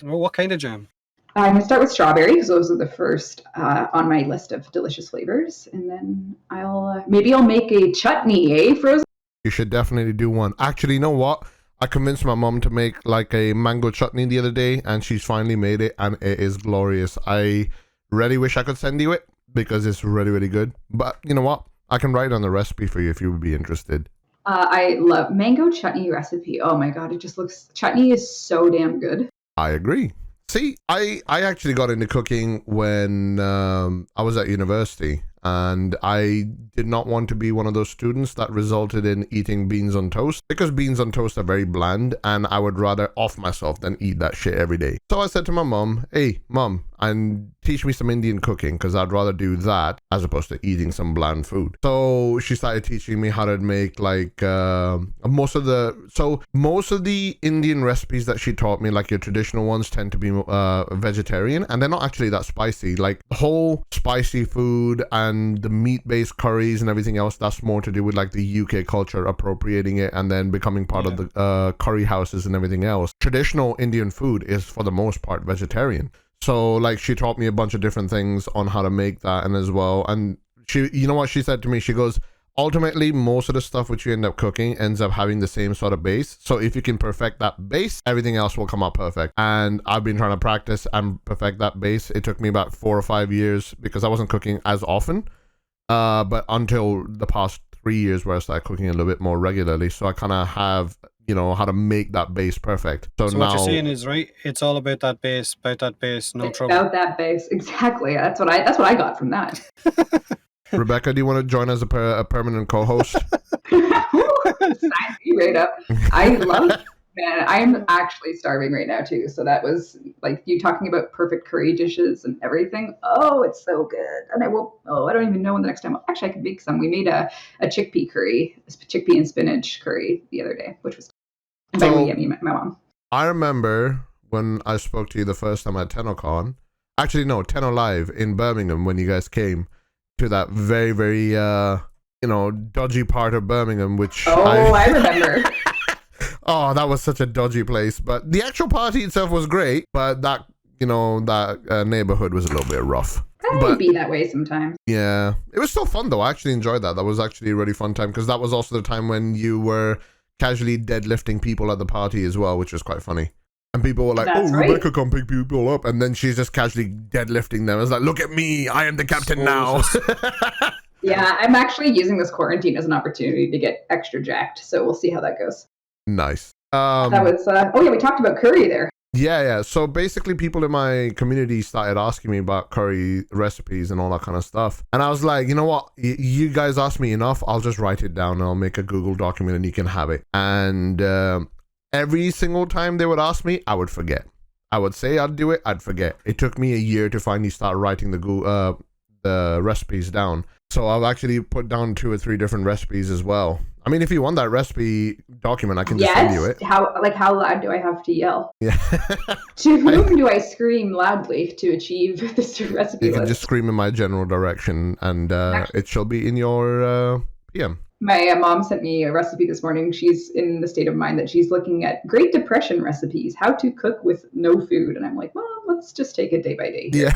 Well, what kind of jam? I'm gonna start with strawberry, because those are the first on my list of delicious flavors, and then I'll make a chutney, Frozen? You should definitely do one. Actually, you know what? I convinced my mom to make like a mango chutney the other day, and she's finally made it, and it is glorious. I really wish I could send you it, because it's really, really good. But you know what? I can write on the recipe for you if you would be interested. I love mango chutney recipe. Oh my god, it just looks chutney is so damn good. I agree. See, I actually got into cooking when I was at university, and I did not want to be one of those students that resulted in eating beans on toast, because beans on toast are very bland, and I would rather off myself than eat that shit every day. So I said to my mom, hey, mom, and teach me some Indian cooking, because I'd rather do that as opposed to eating some bland food. So she started teaching me how to make like most of the Indian recipes that she taught me, like your traditional ones, tend to be vegetarian, and they're not actually that spicy. Like the whole spicy food and the meat-based curries and everything else, that's more to do with like the UK culture appropriating it and then becoming part of the curry houses and everything else. Traditional Indian food is for the most part vegetarian. So like she taught me a bunch of different things on how to make that, and as well, and she, you know what she said to me, she goes, ultimately most of the stuff which you end up cooking ends up having the same sort of base, so if you can perfect that base, everything else will come out perfect. And I've been trying to practice and perfect that base. It took me about 4 or 5 years because I wasn't cooking as often, but until the past 3 years where I started cooking a little bit more regularly, so I kind of have, you know, how to make that base perfect. So now what you're saying is, right, it's all about that base, no it's trouble. About that base, exactly. That's what I got from that. Rebecca, do you want to join as a permanent co-host? Sign me right up. I love it. Man, I'm actually starving right now too. So that was like you talking about perfect curry dishes and everything. Oh, it's so good. And I don't even know when the next time. Actually, I could make some. We made a chickpea curry, chickpea and spinach curry the other day, which was by my mom. I remember when I spoke to you the first time at TennoCon. Actually, no, Tenno Live in Birmingham when you guys came to that very, very, dodgy part of Birmingham, which I remember. Oh, that was such a dodgy place. But the actual party itself was great, but that neighborhood was a little bit rough. It can be that way sometimes. Yeah. It was still fun, though. I actually enjoyed that. That was actually a really fun time, because that was also the time when you were casually deadlifting people at the party as well, which was quite funny. And people were like, Rebecca can't pick people up. And then she's just casually deadlifting them. It's like, look at me. I am the captain now. Yeah, I'm actually using this quarantine as an opportunity to get extra jacked. So we'll see how that goes. Nice. That was, we talked about curry there. Yeah. So basically people in my community started asking me about curry recipes and all that kind of stuff. And I was like, you know what? You guys asked me enough. I'll just write it down and I'll make a Google document and you can have it. And every single time they would ask me, I would forget. I would say I'd do it, I'd forget. It took me a year to finally start writing the recipes down. So I've actually put down 2 or 3 different recipes as well. I mean, if you want that recipe document, I can just send you it. How loud do I have to yell? Yeah. To whom do I scream loudly to achieve this recipe? You can just scream in my general direction, and it shall be in your PM. My mom sent me a recipe this morning. She's in the state of mind that she's looking at Great Depression recipes, how to cook with no food. And I'm like, well, let's just take it day by day. Yeah.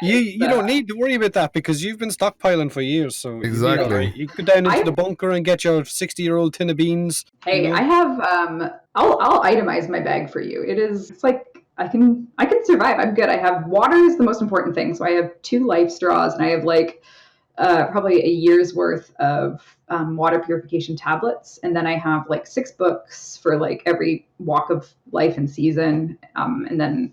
You don't need to worry about that because you've been stockpiling for years. So exactly, right. You go down into the bunker and get your 60-year-old tin of beans. Hey, I have I'll itemize my bag for you. It's like I can survive. I'm good. I have water is the most important thing. So I have 2 life straws and I have like probably a year's worth of water purification tablets. And then I have like 6 books for like every walk of life and season. And then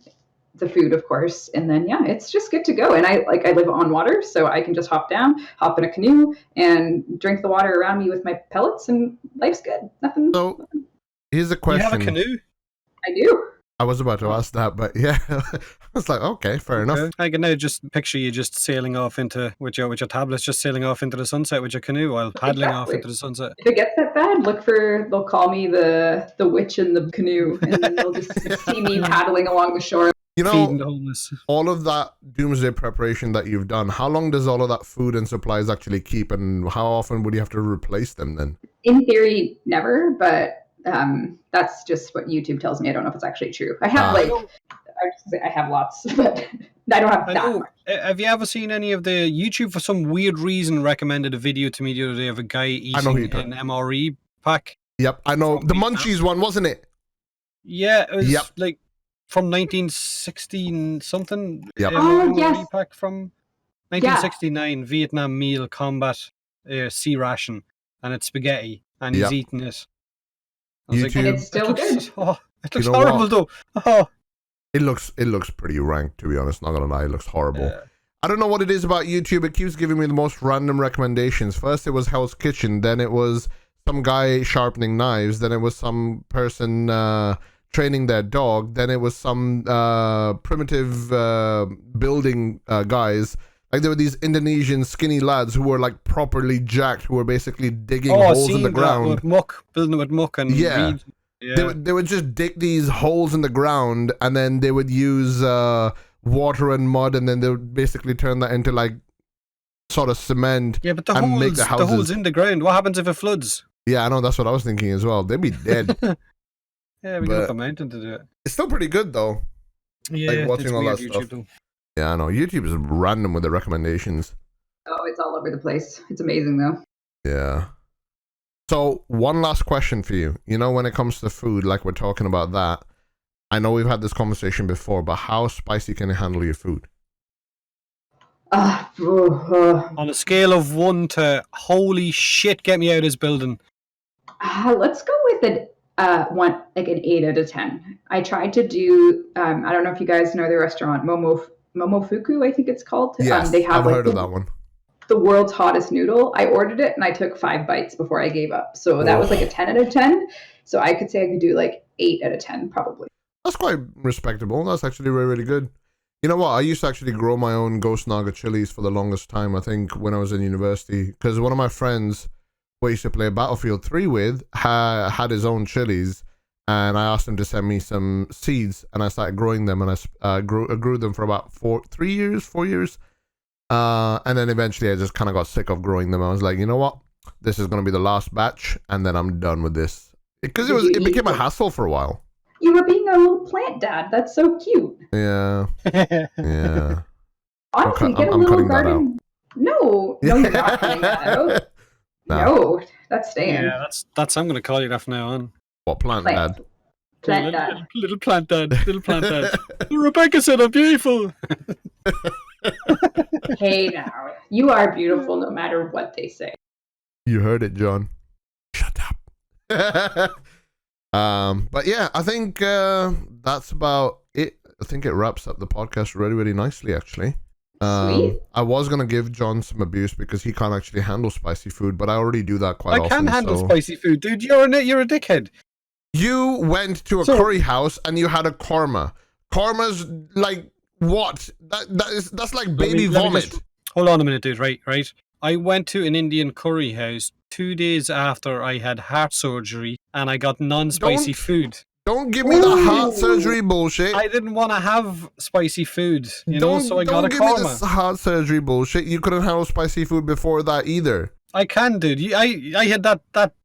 the food, of course. And then, it's just good to go. And I live on water, so I can just hop in a canoe and drink the water around me with my pellets and life's good. Nothing. So here's a question. You have a canoe? I do. I was about to ask that, but yeah, I was like, okay, fair enough. I can now just picture you just sailing off with your tablets, just sailing off into the sunset with your canoe while paddling off into the sunset. If it gets that bad, they'll call me the witch in the canoe, and then they'll just see me paddling along the shore. You know, all of that doomsday preparation that you've done, how long does all of that food and supplies actually keep, and how often would you have to replace them then? In theory, never, but that's just what YouTube tells me. I don't know if it's actually true. I have I have lots, but I don't have that much. Have you ever seen any of the YouTube, for some weird reason, recommended a video to me the other day of a guy eating an MRE pack? Yep, I know. The Munchies one, wasn't it? Yeah, it was like from 1916 something. Oh, yes. Pack from 1969 Vietnam meal combat sea ration, and it's spaghetti, and he's eating it. YouTube. And it's still good. It looks horrible though. Oh. It looks pretty rank, to be honest. Not gonna lie, it looks horrible. I don't know what it is about YouTube. It keeps giving me the most random recommendations. First, it was Hell's Kitchen. Then it was some guy sharpening knives. Then it was some person training their dog. Then it was some primitive building guys. Like there were these Indonesian skinny lads who were like properly jacked, who were basically digging holes in the ground. With muck, building it with muck and reed. Yeah. They would just dig these holes in the ground, and then they would use water and mud, and then they would basically turn that into like sort of cement. Yeah, but the holes in the ground. What happens if it floods? Yeah, I know, that's what I was thinking as well. They'd be dead. Yeah, we got up a mountain to do it. It's still pretty good though. Yeah, like watching it's all weird that YouTube stuff. though. Yeah, I know. YouTube is random with the recommendations. Oh, it's all over the place. It's amazing though. Yeah. So one last question for you. You know, when it comes to food, like we're talking about that, I know we've had this conversation before, but how spicy can you handle your food? On a scale of 1 to holy shit, get me out of this building. Let's go with an 8 out of 10. I tried to do. I don't know if you guys know the restaurant Momofuku, I think it's called. Yes, they have, I've heard of that one. The world's hottest noodle. I ordered it and I took 5 bites before I gave up. So that was like a 10 out of 10. So I could say I could do like 8 out of 10 probably. That's quite respectable. That's actually really, really good. You know what? I used to actually grow my own Ghost Naga chilies for the longest time, I think, when I was in university. Because one of my friends who I used to play Battlefield 3 with had his own chilies. And I asked him to send me some seeds. And I started growing them. And I grew them for about 4 years. And then eventually I just kind of got sick of growing them. I was like, you know what? This is going to be the last batch. And then I'm done with this. Because it became a hassle for a while. You were being a little plant dad. That's so cute. Yeah. Yeah. Honestly, get a little garden. No, you're not cutting that out. No, that's staying. Yeah, that's I'm going to call you that from now on. What, plant dad? Plant dad. Little plant dad. Little plant dad. Rebecca said I'm beautiful. Hey now, you are beautiful no matter what they say. You heard it, John. Shut up. But yeah, I think that's about it. I think it wraps up the podcast really, really nicely, actually. Sweet. I was going to give John some abuse because he can't actually handle spicy food, but I already do that quite often. I can handle spicy food, dude. You're a dickhead. You went to a curry house and you had a korma. Korma's like what? That's like baby vomit. Hold on a minute, dude. Right. I went to an Indian curry house 2 days after I had heart surgery, and I got non-spicy food. Don't give me the heart surgery bullshit. I didn't want to have spicy food, so I got a korma. Don't give me this heart surgery bullshit. You couldn't handle spicy food before that either. I can, dude. I had that.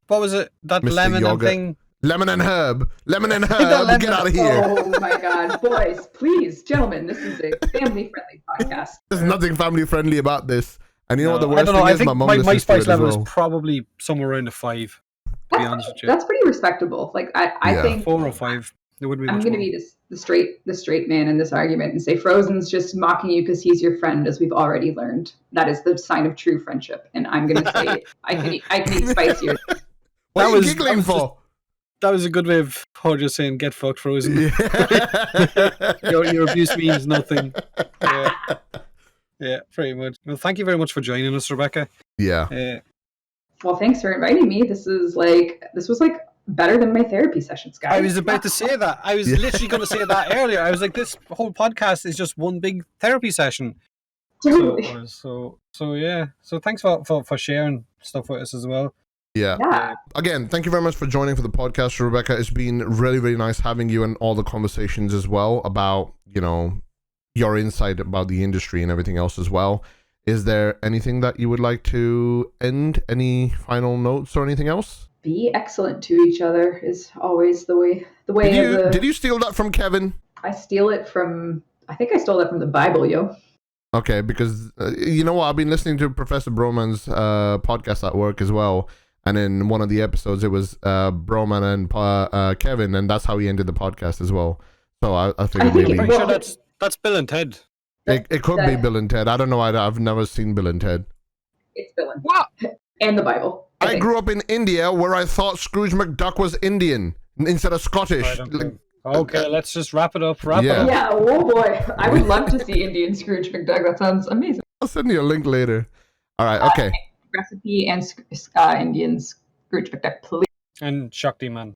What was it? That Mr. lemon Yogurt. Thing. Lemon and herb. Get out of here. Oh my God, boys, please, gentlemen, this is a family-friendly podcast. There's nothing family-friendly about this. And you know what the worst thing I is? think my spice level is probably somewhere around a 5. To be honest with you, that's pretty respectable. Like I think 4 or 5. There wouldn't be. I'm going to be the straight man in this argument and say Frozen's just mocking you because he's your friend, as we've already learned. That is the sign of true friendship. And I'm going to say I can eat spicier. What are you giggling for? That was a good way of just saying get fucked, Frozen. Yeah. your abuse means nothing. Yeah, pretty much. Well, thank you very much for joining us, Rebecca. Yeah. Well, thanks for inviting me. This was like better than my therapy sessions, guys. I was about to say that. I was literally going to say that earlier. I was like, this whole podcast is just one big therapy session. Totally. So yeah. So thanks for sharing stuff with us as well. Yeah. Again, thank you very much for joining for the podcast, Rebecca. It's been really, really nice having you and all the conversations as well about, your insight about the industry and everything else as well. Is there anything that you would like to end? Any final notes or anything else? Be excellent to each other is always the way. Did you steal that from Kevin? I stole that from the Bible, yo. Okay, because you know what? I've been listening to Professor Broman's podcast at work as well. And in one of the episodes, it was Broman and Kevin, and that's how he ended the podcast as well. So I figured maybe... I'm pretty sure that's Bill and Ted. It could be Bill and Ted. I don't know. I've never seen Bill and Ted. It's Bill and Ted. What? And the Bible. I grew up in India where I thought Scrooge McDuck was Indian instead of Scottish. Okay, let's just wrap it up. Wrap it up. Yeah, oh boy. I would love to see Indian Scrooge McDuck. That sounds amazing. I'll send you a link later. All right, okay. Recipe and Indian Scrooge McDuck, please. And Shakti Man.